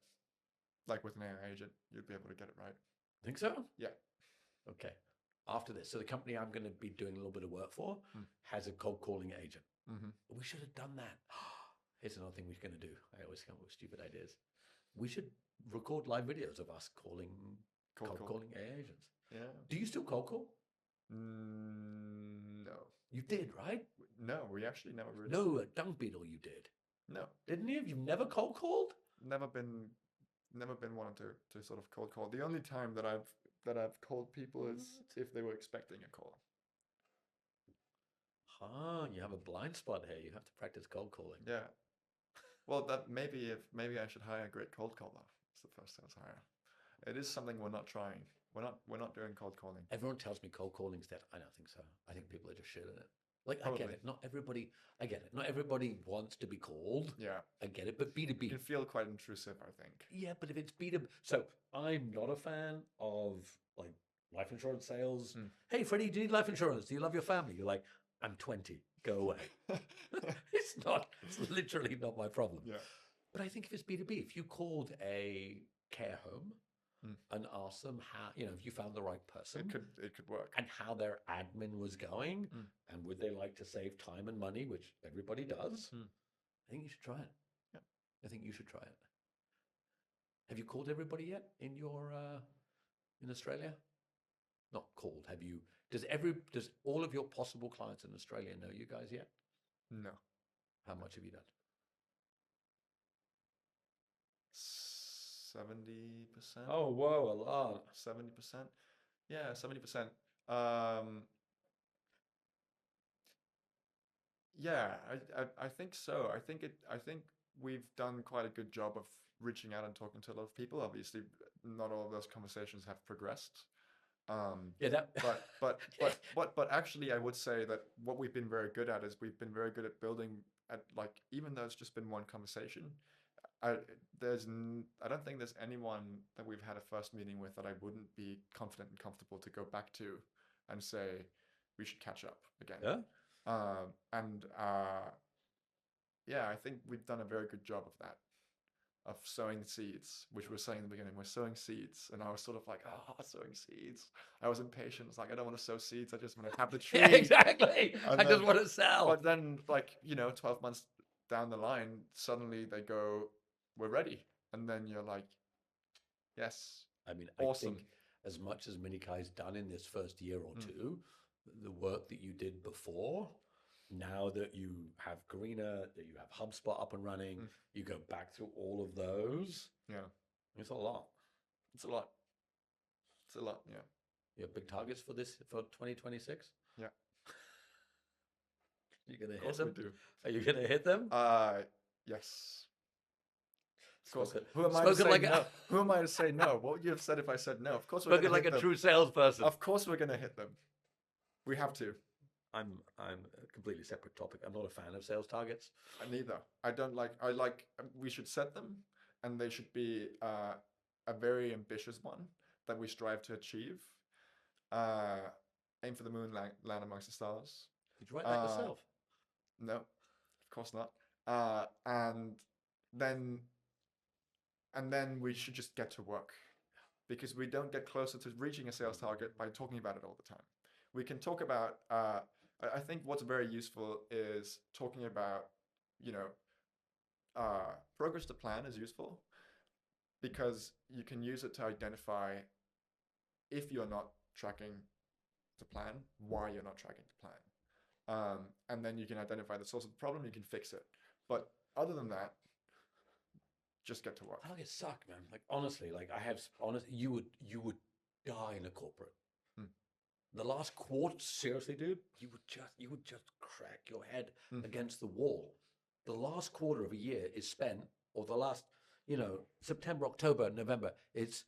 Like with an AI agent, you'd be able to get it right. think so. Yeah. Okay. After this, so the company I'm going to be doing a little bit of work for has a cold calling agent. Mm-hmm. We should have done that. Here's another thing we're going to do. I always come up with stupid ideas. We should record live videos of us cold calling AI agents. Yeah. Do you still cold call? No. You did, right? No, we actually never really. No, at Dung Beetle you did. No. Didn't you? You've never cold called? Never been one to sort of cold call. The only time that I've called people is if they were expecting a call. You have a blind spot here. You have to practice cold calling. Yeah. Well, that maybe I should hire a great cold caller. It's the first sales hire. It is something we're not trying. We're not doing cold calling. Everyone tells me cold calling's dead. I don't think so. I think people are just shit at it. Like Probably. I get it. I get it. Not everybody wants to be called. Yeah. I get it. But It B2B. can feel quite intrusive, I think. Yeah, but if it's B2B, so I'm not a fan of like life insurance sales. Hey, Freddie, do you need life insurance? Do you love your family? You're like, I'm 20. Go away. It's literally not my problem. Yeah. But I think if it's B2B, if you called a care home and asked them how, if you found the right person, It could work. and how their admin was going, and would they like to save time and money, which everybody does, I think you should try it. Yeah. I think you should try it. Have you called everybody yet in in Australia? Not called. Have you? Does all of your possible clients in Australia know you guys yet? No. How much have you done? 70%. Oh, whoa, a lot. 70%. Yeah, 70%. Yeah, I think so. I think we've done quite a good job of reaching out and talking to a lot of people. Obviously, not all of those conversations have progressed. But actually, I would say that what we've been very good at is we've been very good at building at, like, even though it's just been one conversation, I don't think there's anyone that we've had a first meeting with that I wouldn't be confident and comfortable to go back to and say we should catch up again. Yeah. Yeah, I think we've done a very good job of that, of sowing seeds, which we were saying in the beginning. We're sowing seeds, and I was sort of like, sowing seeds. I was impatient. It's like, I don't want to sow seeds. I just want to have the tree. Yeah, exactly. And I just want to sell. But then, 12 months down the line, suddenly they go, we're ready. And then you're like, yes. I mean, awesome. I think as much as Minikai's done in this first year or two, the work that you did before, now that you have Karina, that you have HubSpot up and running, you go back through all of those. Yeah. It's a lot. It's a lot. It's a lot, yeah. You have big targets for 2026? Yeah. You're going to Of hit course them? we do. Are you going to hit them? Yes. Of course. Spoken- Who am I to spoken say like no? Who am I to say no? What would you have said if I said no? Of course we're Spoken going to like hit a them. true salesperson. Of course we're going to hit them. We have to. I'm a completely separate topic. I'm not a fan of sales targets. Neither. We should set them, and they should be a very ambitious one that we strive to achieve. Aim for the moon, land amongst the stars. Did you write that yourself? No, of course not. And then we should just get to work, because we don't get closer to reaching a sales target by talking about it all the time. We can talk about I think what's very useful is talking about, you know, progress to plan is useful because you can use it to identify if you're not tracking the plan, why you're not tracking the plan. And then you can identify the source of the problem, you can fix it. But other than that, just get to work. I like it suck, man. Like honestly, like I have honest you would die in a corporate. Hmm. The last quarter, seriously, dude, you would just crack your head against the wall. The last quarter of a year is spent, or the last, September, October, November, it's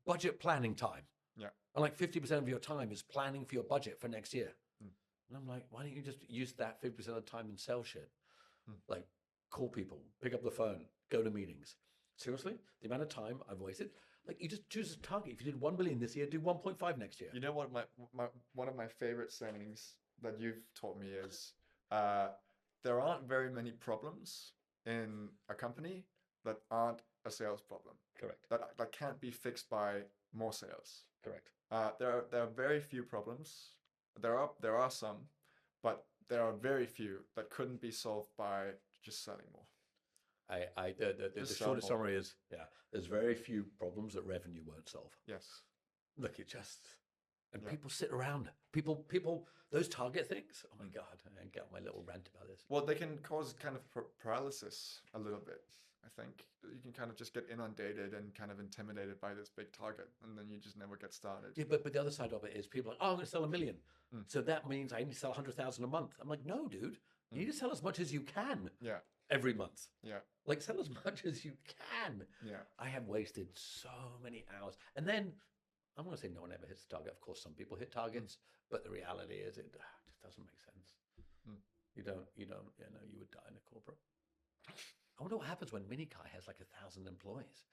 budget planning time. Yeah. And like 50% of your time is planning for your budget for next year. Hmm. And I'm like, why don't you just use that 50% of the time and sell shit? Hmm. Like call people, pick up the phone, go to meetings. Seriously, the amount of time I've wasted. Like you just choose a target. If you did 1 billion this year, do 1.5 next year. You know what one of my favorite sayings that you've taught me is there aren't very many problems in a company that aren't a sales problem. Correct. That can't be fixed by more sales. Correct. There are very few problems. There are some, but there are very few that couldn't be solved by just selling more. The shortest summary is, there's very few problems that revenue won't solve. Yes. Look, people sit around. People, those target things. Oh my God, I get on my little rant about this. Well, they can cause kind of paralysis a little bit. I think you can kind of just get inundated and kind of intimidated by this big target, and then you just never get started. Yeah, but the other side of it is people are like, oh, I'm going to sell 1 million. So that means I need to sell 100,000 a month. I'm like, no, dude, you need to sell as much as you can. Yeah. Every month. Yeah. Like sell as much as you can. Yeah. I have wasted so many hours. And then I'm going to say no one ever hits the target. Of course, some people hit targets, but the reality is it just doesn't make sense. You would die in a corporate. I wonder what happens when Minikai has like 1,000 employees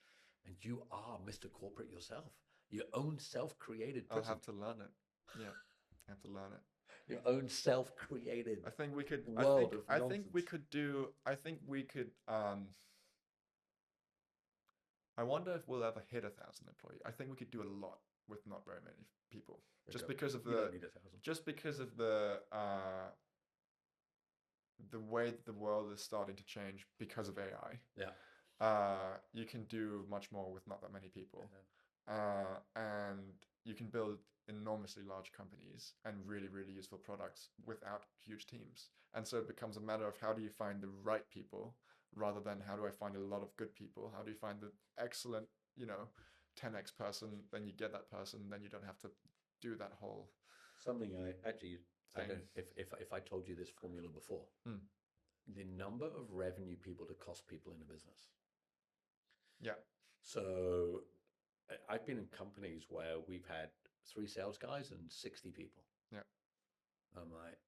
and you are Mr. Corporate yourself, your own self-created person. I'll have to learn it. Yeah. I have to learn it. Your own self-created. I think we could. World I think we could do. I think we could. I wonder if we'll ever hit 1,000 employees. I think we could do a lot with not very many people, just because of the the way that the world is starting to change because of AI. Yeah. You can do much more with not that many people, and you can build enormously large companies and really, really useful products without huge teams. And so it becomes a matter of how do you find the right people rather than how do I find a lot of good people? How do you find the excellent, 10x person, then you get that person, then you don't have to do that whole something I don't know if I told you this formula before. The number of revenue people to cost people in a business. Yeah. So I've been in companies where we've had 3 sales guys and 60 people. Yeah. I'm like,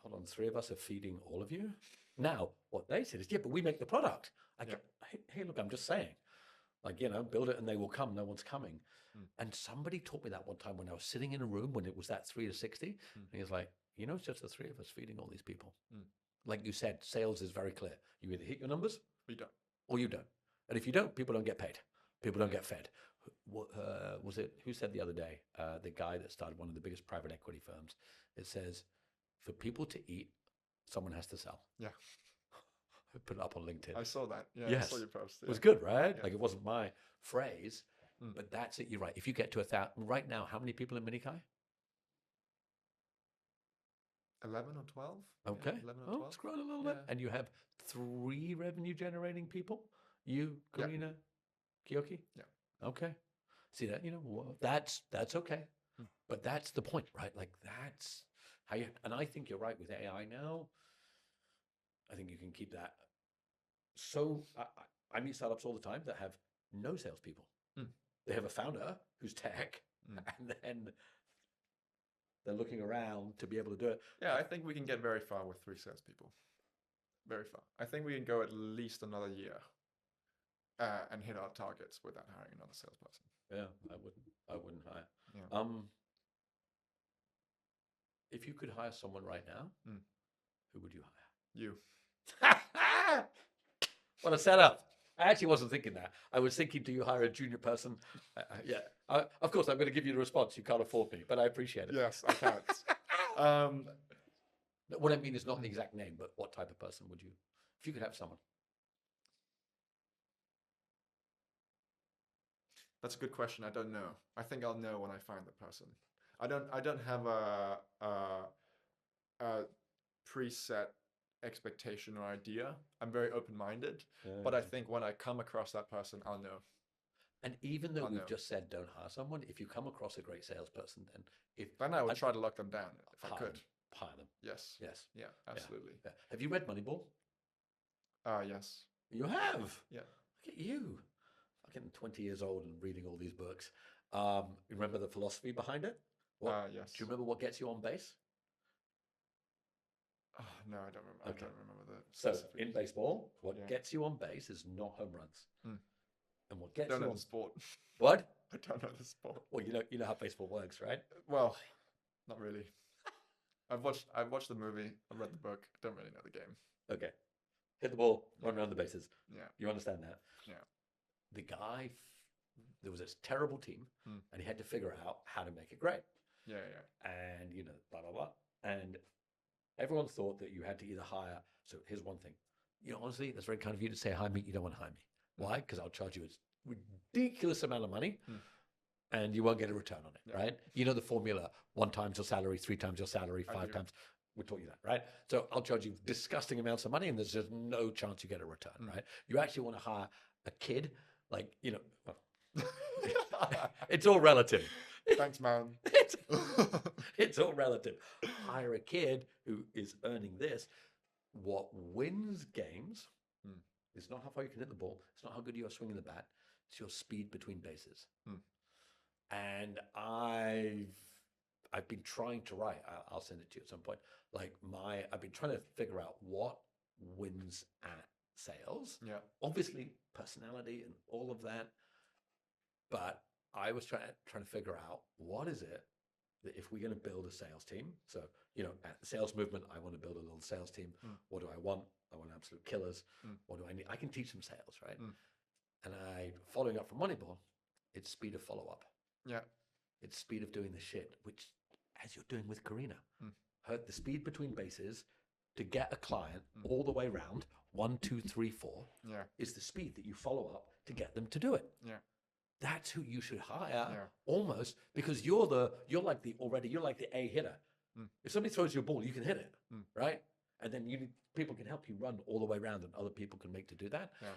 hold on, 3 of us are feeding all of you? Now, what they said is, yeah, but we make the product. Hey, look, I'm just saying. Like, build it and they will come. No one's coming. And somebody taught me that one time when I was sitting in a room when it was that 3 to 60. And he was like, it's just the 3 of us feeding all these people. Like you said, sales is very clear. You either hit your numbers or you don't. And if you don't, people don't get paid. People don't get fed. Was it, who said the other day, the guy that started one of the biggest private equity firms, it says, for people to eat, someone has to sell. Yeah. I put it up on LinkedIn. I saw that. Yeah, yes. I saw your post. Yeah. It was good, right? Yeah. Like it wasn't my phrase, but that's it. You're right. If you get to 1,000, right now, how many people in Minikai? 11 or 12. Okay. Yeah, 11 or 12. It's grown a little bit. And you have 3 revenue generating people? You, Karina, Kiyoki? Yeah. Okay. See that, that's okay. But that's the point, right? Like that's how you, and I think you're right with AI now. I think you can keep that. So I meet startups all the time that have no salespeople. They have a founder who's tech, and then they're looking around to be able to do it. Yeah, I think we can get very far with 3 salespeople. Very far. I think we can go at least another year and hit our targets without hiring another salesperson. Yeah, I wouldn't hire. Yeah. If you could hire someone right now, who would you hire? You. What a setup. I actually wasn't thinking that. I was thinking, do you hire a junior person? Of course, I'm going to give you the response. You can't afford me, but I appreciate it. Yes, I can't. What I mean is not the exact name, but what type of person would you, if you could have someone? That's a good question. I don't know. I think I'll know when I find the person. I don't have a preset expectation or idea. I'm very open-minded, but I think when I come across that person, I'll know. And even though I'll we've know. just said don't hire someone, if you come across a great salesperson, then Then I would I'd try to lock them down if I hire could. them. Hire them. Yes. Yes. Yeah, absolutely. Yeah. Have you read Moneyball? Yes. You have. Yeah. Look at you. Fucking 20 years old and reading all these books. Remember the philosophy behind it? Yes. Do you remember what gets you on base? Oh, no, I don't remember. Okay. I don't remember the So specific. in baseball, what Yeah. gets you on base is not home runs. Hmm. And what I gets don't you know on the sport. what? I don't know the sport. Well, you know how baseball works, right? Well, not really. I've watched the movie. I've read the book. I don't really know the game. Okay. Hit the ball, run around the bases. Yeah. You understand that? Yeah. The guy, there was this terrible team, Hmm. and he had to figure out how to make it great. Yeah. Yeah. And, blah, blah, blah. And everyone thought that you had to either hire. So here's one thing. Honestly, that's very kind of you to say, hire me. You don't want to hire me. Why? Because I'll charge you a ridiculous amount of money. And you won't get a return on it, Yeah. right? You know the formula: 1 times your salary, 3 times your salary, I 5 do. times. We taught you that, right? So I'll charge you disgusting amounts of money, and there's just no chance you get a return, right? You actually want to hire a kid, like well, it's all relative. Thanks, man. It's all relative. Hire a kid who is earning this. What wins games is not how far you can hit the ball. It's not how good you are swinging the bat. It's your speed between bases. And I've been trying to write. I'll send it to you at some point. I've been trying to figure out what wins at sales. Yeah. Obviously, personality and all of that. But I was trying to figure out what is it that if we're going to build a sales team. So at the sales movement, I want to build a little sales team. What do I want? I want absolute killers. What do I need? I can teach them sales, right? And following up from Moneyball, it's speed of follow up. Yeah. It's speed of doing the shit, which, as you're doing with Karina, the speed between bases to get a client all the way around 1, 2, 3, 4 Yeah. is the speed that you follow up to get them to do it. Yeah. That's who you should hire, Yeah. almost, because you're like the A hitter. If somebody throws you a ball, you can hit it, right? And then people can help you run all the way around, and other people can make to do that. Yeah.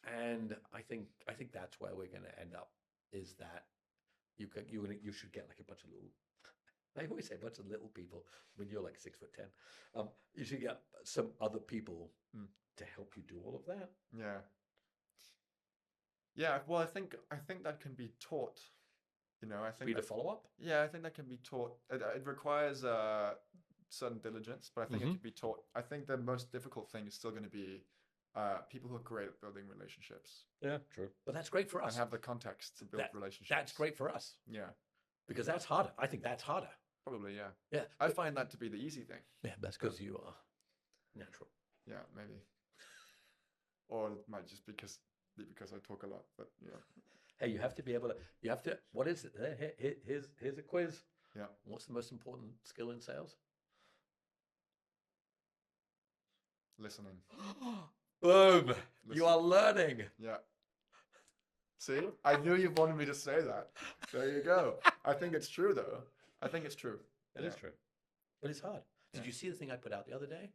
And I think that's where we're going to end up, is that you should get like a bunch of little. I always say a bunch of little people when you're like 6'10". You should get some other people to help you do all of that. Yeah. Yeah. Well, I think that can be taught. I think Speed of follow up. Yeah, I think that can be taught. It requires certain diligence, but I think it can be taught. I think the most difficult thing is still going to be people who are great at building relationships. Yeah, true. But that's great for us. And have the context to build relationships. That's great for us. Yeah. Because that's harder. I think that's harder. Probably, yeah. Yeah. I find that to be the easy thing. Yeah, that's because you are natural. Yeah, maybe. Or it might just be because I talk a lot, but yeah. Hey, you have to be able to, what is it? Here's a quiz. Yeah. What's the most important skill in sales? Listening. Boom. Listen. You are learning. Yeah. See? I knew you wanted me to say that. There you go. I think it's true, though. I think it's true. It is true. But it's hard. Did Yeah. you see the thing I put out the other day?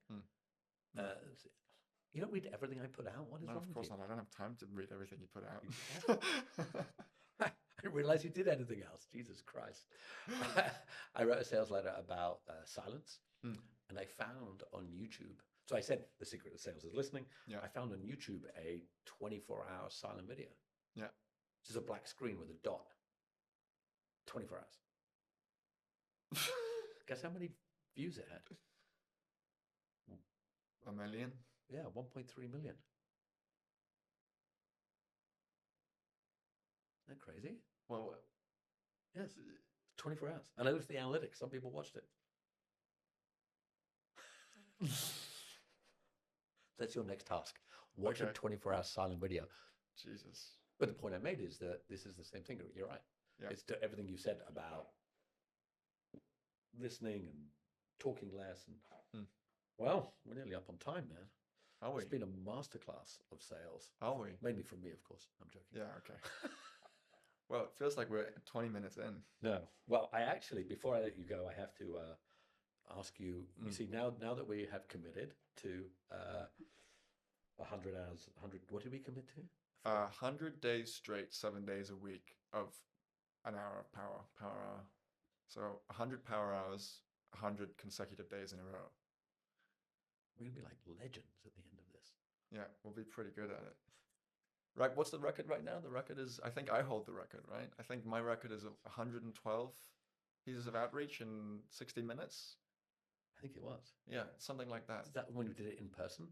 You don't read everything I put out. What is No, wrong of with course you? not. I don't have time to read everything you put out. I didn't realize you did anything else. Jesus Christ. I wrote a sales letter about silence, and I found on YouTube. So I said the secret of sales is listening. Yeah. I found on YouTube a 24-hour silent video. Yeah. It's just a black screen with a dot. 24 hours. Guess how many views it had? 1 million? Yeah, 1.3 million. Isn't that crazy? Well, Yes. 24 hours. And I looked at the analytics. Some people watched it. That's your next task. Watch a Okay. 24-hour silent video. Jesus. But the point I made is that this is the same thing. You're right. Yeah. It's everything you said about listening and talking less. And Well, we're nearly up on time, man. Are we? It's been a masterclass of sales. Are we? Mainly from me, of course. I'm joking. Yeah, okay. Well, it feels like we're 20 minutes in. No. Well, I actually, before I let you go, I have to ask you. You Mm. see, now that we have committed to 100 hours, 100. What did we commit to? 100 days straight, 7 days a week of an hour of power hour. So 100 power hours, 100 consecutive days in a row. We're gonna be like legends at the end of this. Yeah, we'll be pretty good at it. Right, what's the record right now? The record is, I think I hold the record, right? I think my record is 112 pieces of outreach in 60 minutes. I think it was. Yeah, something like that. Is that when we did it in person?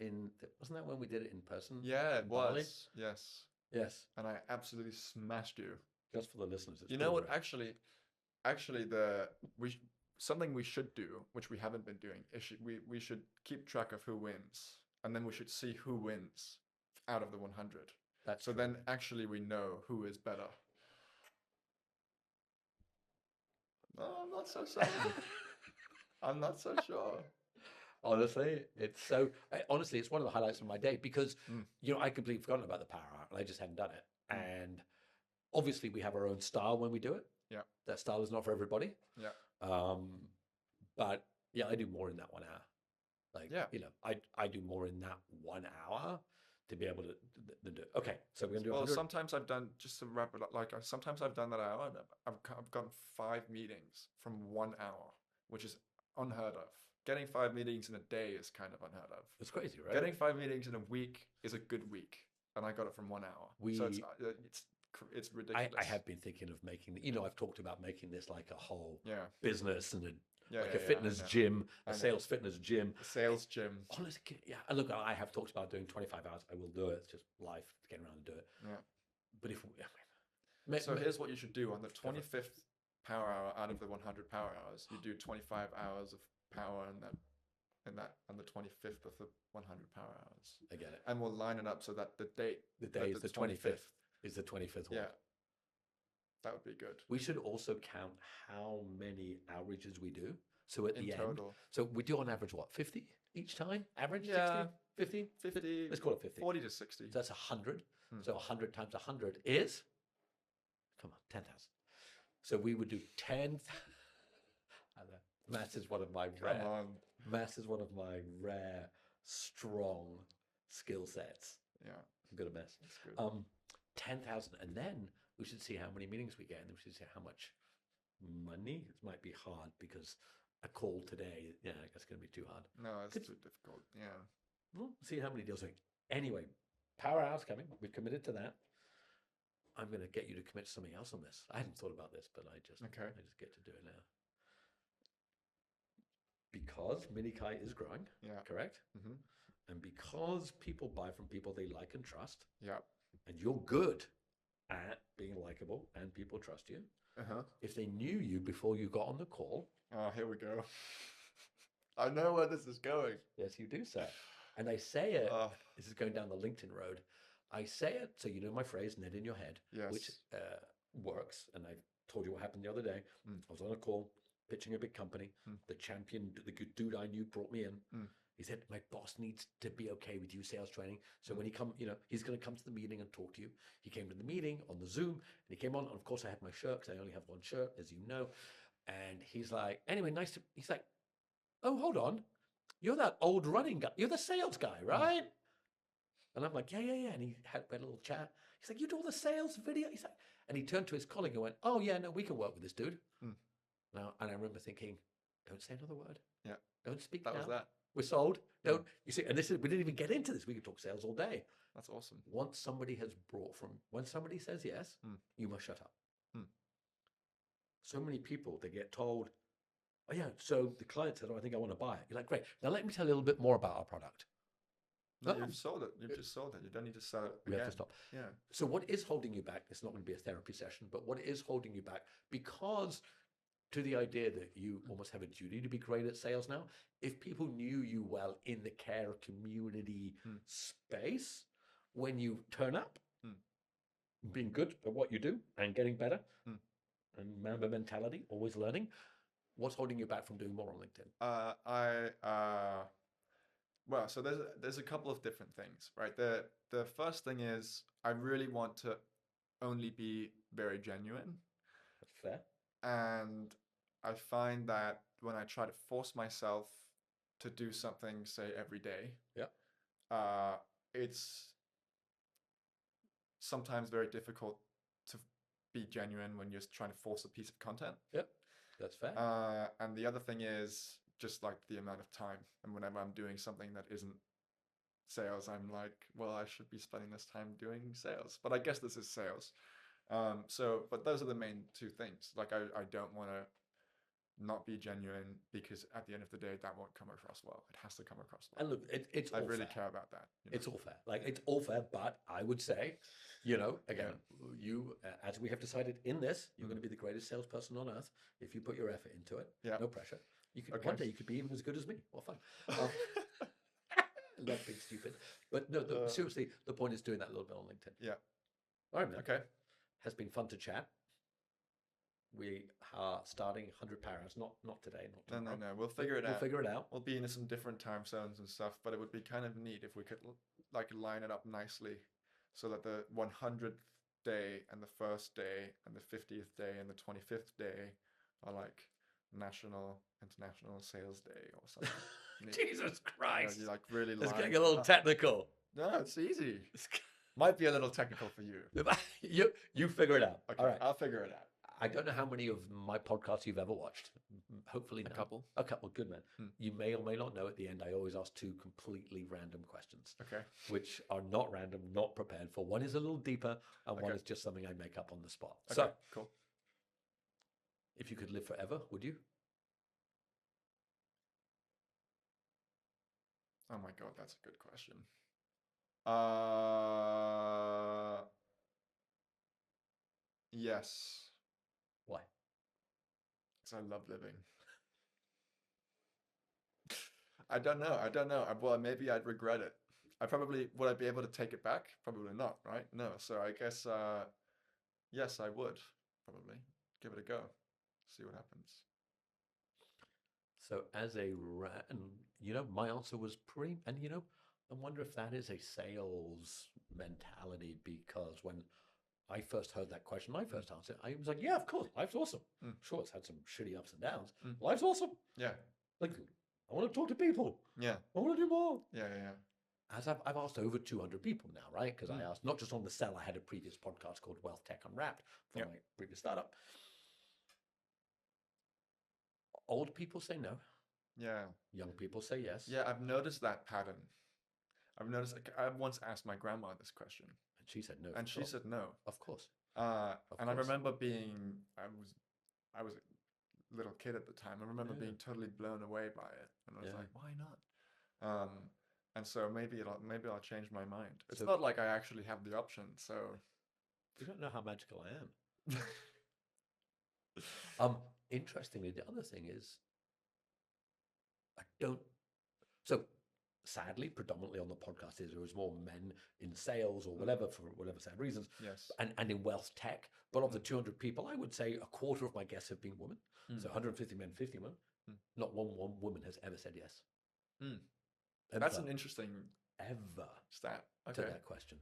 Wasn't that when we did it in person? Yeah, it in Bali? was. Yes. Yes. And I absolutely smashed you. Just for the listeners. It's You know cool, what? right? Actually, something we should do, which we haven't been doing, is we should keep track of who wins, and then we should see who wins out of the 100. That's So true. then actually we know who is better. No, I'm not so sure. I'm not so sure. Honestly, honestly, it's one of the highlights of my day because Mm. I completely forgotten about the power hour and I just hadn't done it. Mm. And obviously, we have our own style when we do it. Yeah. That style is not for everybody. Yeah. But yeah, I do more in that 1 hour. Like, Yeah. I do more in that 1 hour to be able to do it. Okay, so we're gonna do. Well, 100. sometimes I've done, just to wrap it up, like sometimes I've done that hour. And I've gotten 5 meetings from 1 hour, which is unheard of. Getting 5 meetings in a day is kind of unheard of. It's crazy, right? Getting 5 meetings in a week is a good week, and I got it from 1 hour. So it's ridiculous. I have been thinking of making. I've talked about making this like a whole Yeah. business and Yeah, like yeah, a yeah, fitness I know. gym, I a know. sales fitness gym. The sales gym. Honestly, yeah. And look, I have talked about doing 25 hours. I will do it. It's just life, getting around and do it. Yeah. But if So here's what you should do on the 25th power hour out of the 100 power hours. You do 25 hours of power and that on the 25th of the 100 power hours. I get it. And we'll line it up so that the day is the 25th. Is the 25th one. Yeah. That would be good. We should also count how many outreaches we do. So at In the end, total. so we do on average what, 50 each time? Average? Yeah. 60? 50? 50. Let's call it 50. 40 to 60. So that's 100. Hmm. So 100 times 100 is, come on, 10,000. So we would do 10. Maths is one of my Come on. Maths is one of my rare, strong skill sets. Yeah. I'm good at maths. That's good. 10,000, and then we should see how many meetings we get, and then we should see how much money. It might be hard because a call today, that's going to be too hard. No, it's too difficult. Yeah. We'll see how many deals we. Anyway, power hours coming. We've committed to that. I'm going to get you to commit to something else on this. I hadn't thought about this, but I just get to do it now. Because Minikai is growing, Yeah. correct? Mm-hmm. And because people buy from people they like and trust, Yeah. and you're good at being likable and people trust you, Uh-huh. if they knew you before you got on the call, Oh, here we go. I know where this is going. yes, you do, sir. And I say it, Oh, this is going down the LinkedIn road. I say it so you know my phrase, net in your head, yes. which works. And I told you what happened the other day. Mm. I was on a call pitching a big company. Mm. The champion, the good dude I knew brought me in. Mm. He said, my boss needs to be okay with you sales training. So when he he's going to come to the meeting and talk to you. He came to the meeting on the Zoom and he came on. And of course I had my shirt because I only have one shirt, as you know. And he's like, anyway, he's like, oh, hold on. You're that old running guy. You're the sales guy, right? And I'm like, yeah. And he had a little chat. He's like, you do all the sales video? He's like, and he turned to his colleague and went, oh yeah, no, we can work with this dude. Mm. Now, and I remember thinking, don't say another word. Yeah. Don't speak That now. was that. We're sold. Don't, you see, and we didn't even get into this. We could talk sales all day. That's awesome. When somebody says yes, you must shut up. Mm. So many people, they get told, oh yeah, so the client said, oh, I think I want to buy it. You're like, great. Now let me tell you a little bit more about our product. No, Oh. you've sold it. You've just sold it. You don't need to sell it We again. have to stop. Yeah. So what is holding you back? It's not going to be a therapy session, but what is holding you back? Because to the idea that you almost have a duty to be great at sales now, if people knew you well in the care community space, when you turn up, being good at what you do and getting better, and Mamba mentality, always learning, What's holding you back from doing more on LinkedIn? Well, so there's a couple of different things, right? The first thing is I really want to only be very genuine, That's fair. and I find that when I try to force myself to do something, say every day, Yeah. it's sometimes very difficult to be genuine when you're trying to force a piece of content. Yep. That's fair. And the other thing is just like the amount of time. And whenever I'm doing something that isn't sales, I'm like, well, I should be spending this time doing sales. But I guess this is sales. But those are the main two things. Like I don't want to not be genuine because at the end of the day, that won't come across well. It has to come across well. And look, it's I all really fair. care about that. It's all fair. Like, it's all fair, but I would say, again, you, as we have decided in this, you're going to be the greatest salesperson on earth if you put your effort into it. Yeah. No pressure. You could Okay. one day you could be even as good as me. What fun! Love being stupid, but no. Seriously, the point is doing that a little bit on LinkedIn. Yeah. All right, man. Okay. Has been fun to chat. We are starting 100 paragraphs. Not today. Not tomorrow. No. We'll figure it out. We'll figure it out. We'll be in some different time zones and stuff, but it would be kind of neat if we could like line it up nicely so that the 100th day and the first day and the 50th day and the 25th day are like National International Sales Day or something. Neat. Jesus Christ! You like really It's line getting a little up. technical. No, it's easy. Might be a little technical for you. You figure it out. Okay, All right. I'll figure it out. I don't know how many of my podcasts you've ever watched. Hopefully none. A couple. A couple. Good, man. Hmm. You may or may not know at the end, I always ask two completely random questions, Okay. which are not random, not prepared for. One is a little deeper, and one Okay. is just something I make up on the spot. Okay, So, cool. if you could live forever, would you? Oh my God, that's a good question. Yes, Why? because I love living. I don't know. Well, maybe I'd regret it. Would I be able to take it back? Probably not, right? No. So I guess, yes, I would probably give it a go. See what happens. So, as my answer was I wonder if that is a sales mentality, because when I first heard that question, my first answer, I was like, yeah, of course, life's awesome. Mm. Sure, it's had some shitty ups and downs. Mm. Life's awesome. Yeah. Like, I want to talk to people. Yeah. I want to do more. Yeah. As I've asked over 200 people now, right? Because I Mm. asked not just on the Sell. I had a previous podcast called Wealth Tech Unwrapped for Yeah. my previous startup. Old people say no. Yeah. Young people say yes. Yeah. I've noticed that pattern. I once asked my grandma this question, And she said no. and for she sure. said no. Of course. And I course. remember I was a little kid at the time. I remember being totally blown away by it, and I was Yeah. like, why not? And so maybe I'll change my mind. It's So- not like I actually have the option. So You don't know how magical I am. Interestingly, the other thing is, I don't. So, sadly, predominantly on the podcast, there is more men in sales or whatever, for whatever sad reasons, yes. and in wealth tech. But of the 200 people, I would say a quarter of my guests have been women. Mm. So 150 men, 50 women. Mm. Not one woman has ever said yes. Mm. Ever, That's an interesting ever stat. to Okay. that question.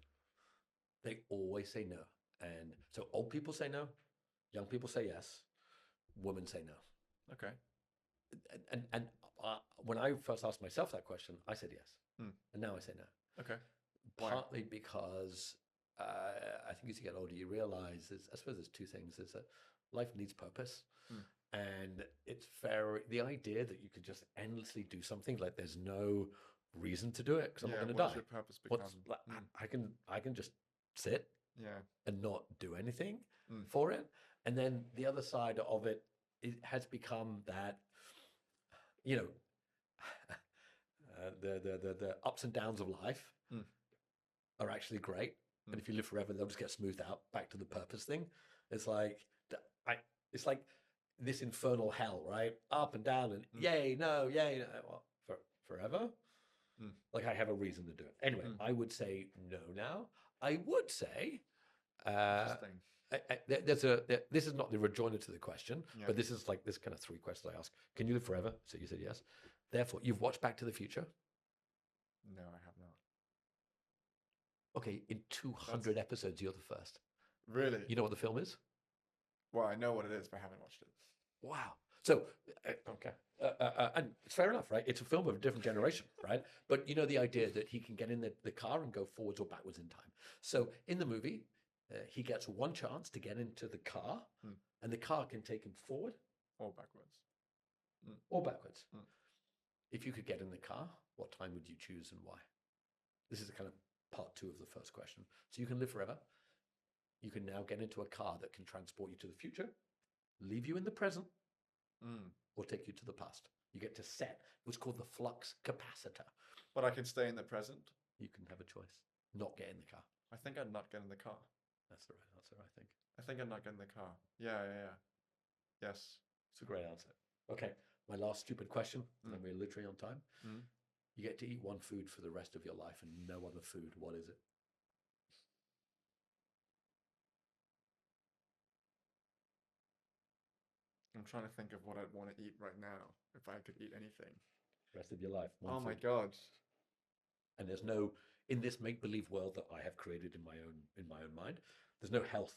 They always say no. And so old people say no, young people say yes, women say no. Okay. And when I first asked myself that question, I said yes. Hmm. And now I say no. Okay. Why? Partly because I think as you get older, you realize, I suppose there's two things. Is that life needs purpose. Hmm. And it's the idea that you could just endlessly do something, like there's no reason to do it because I'm not going to what die. does your purpose become? I can just sit Yeah. and not do anything Mm. for it. And then the other side of it has become that, the ups and downs of life Mm. are actually great. Mm. And if you live forever, they'll just get smoothed out back to the purpose thing. It's like, it's like this infernal hell, right? Up and down and yay, no. Well, forever? Mm. Like I have a reason to do it. Anyway, Mm. I would say no now. I would say, Interesting. This is not the rejoinder to the question, Yeah. but this is like this kind of three questions I ask. Can you live forever? So you said yes. Therefore, you've watched Back to the Future. No, I have not. Okay, in 200 episodes, you're the first. Really? You know what the film is? Well, I know what it is, but I haven't watched it. Wow. So, okay. And it's fair enough, right? It's a film of a different generation, right? But you know the idea that he can get in the car and go forwards or backwards in time. So in the movie, he gets one chance to get into the car, and the car can take him forward Or backwards. or backwards. Mm. If you could get in the car, what time would you choose and why? This is kind of part two of the first question. So you can live forever. You can now get into a car that can transport you to the future, leave you in the present, or take you to the past. You get to set what's called the flux capacitor. But I can stay in the present. You can have a choice. Not get in the car. I think I'd not get in the car. That's the right answer, I think. I think I'd not get in the car. Yeah. Yes. It's a great answer. Okay, my last stupid question, and we're literally on time. You get to eat one food for the rest of your life and no other food. What is it? I'm trying to think of what I'd want to eat right now if I could eat anything. Rest of your life. One Oh my food. God. And there's no, in this make-believe world that I have created in my own mind, there's no health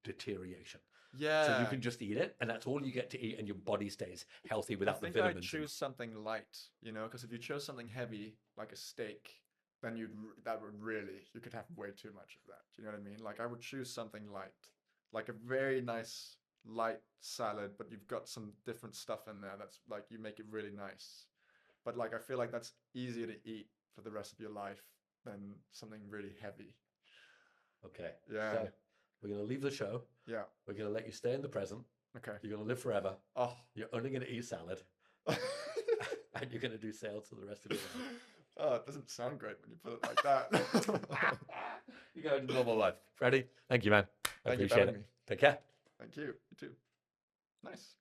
deterioration. Yeah. So you can just eat it, and that's all you get to eat, and your body stays healthy without the I think vitamins. I'd choose something light, you know, because if you chose something heavy like a steak, then you could have way too much of that. Do you know what I mean? Like I would choose something light, like a very nice light salad, but you've got some different stuff in there that's like you make it really nice. But like I feel like that's easier to eat for the rest of your life than something really heavy. Okay. Yeah. So we're going to leave the show. Yeah. We're going to let you stay in the present. Okay. You're going to live forever. Oh. You're only going to eat salad. And you're going to do sales for the rest of your life. Oh, it doesn't sound great when you put it like that. You go into normal life. Freddie, thank you, man. I Thank you for appreciate having it. me. Take care. Thank you. You too. Nice.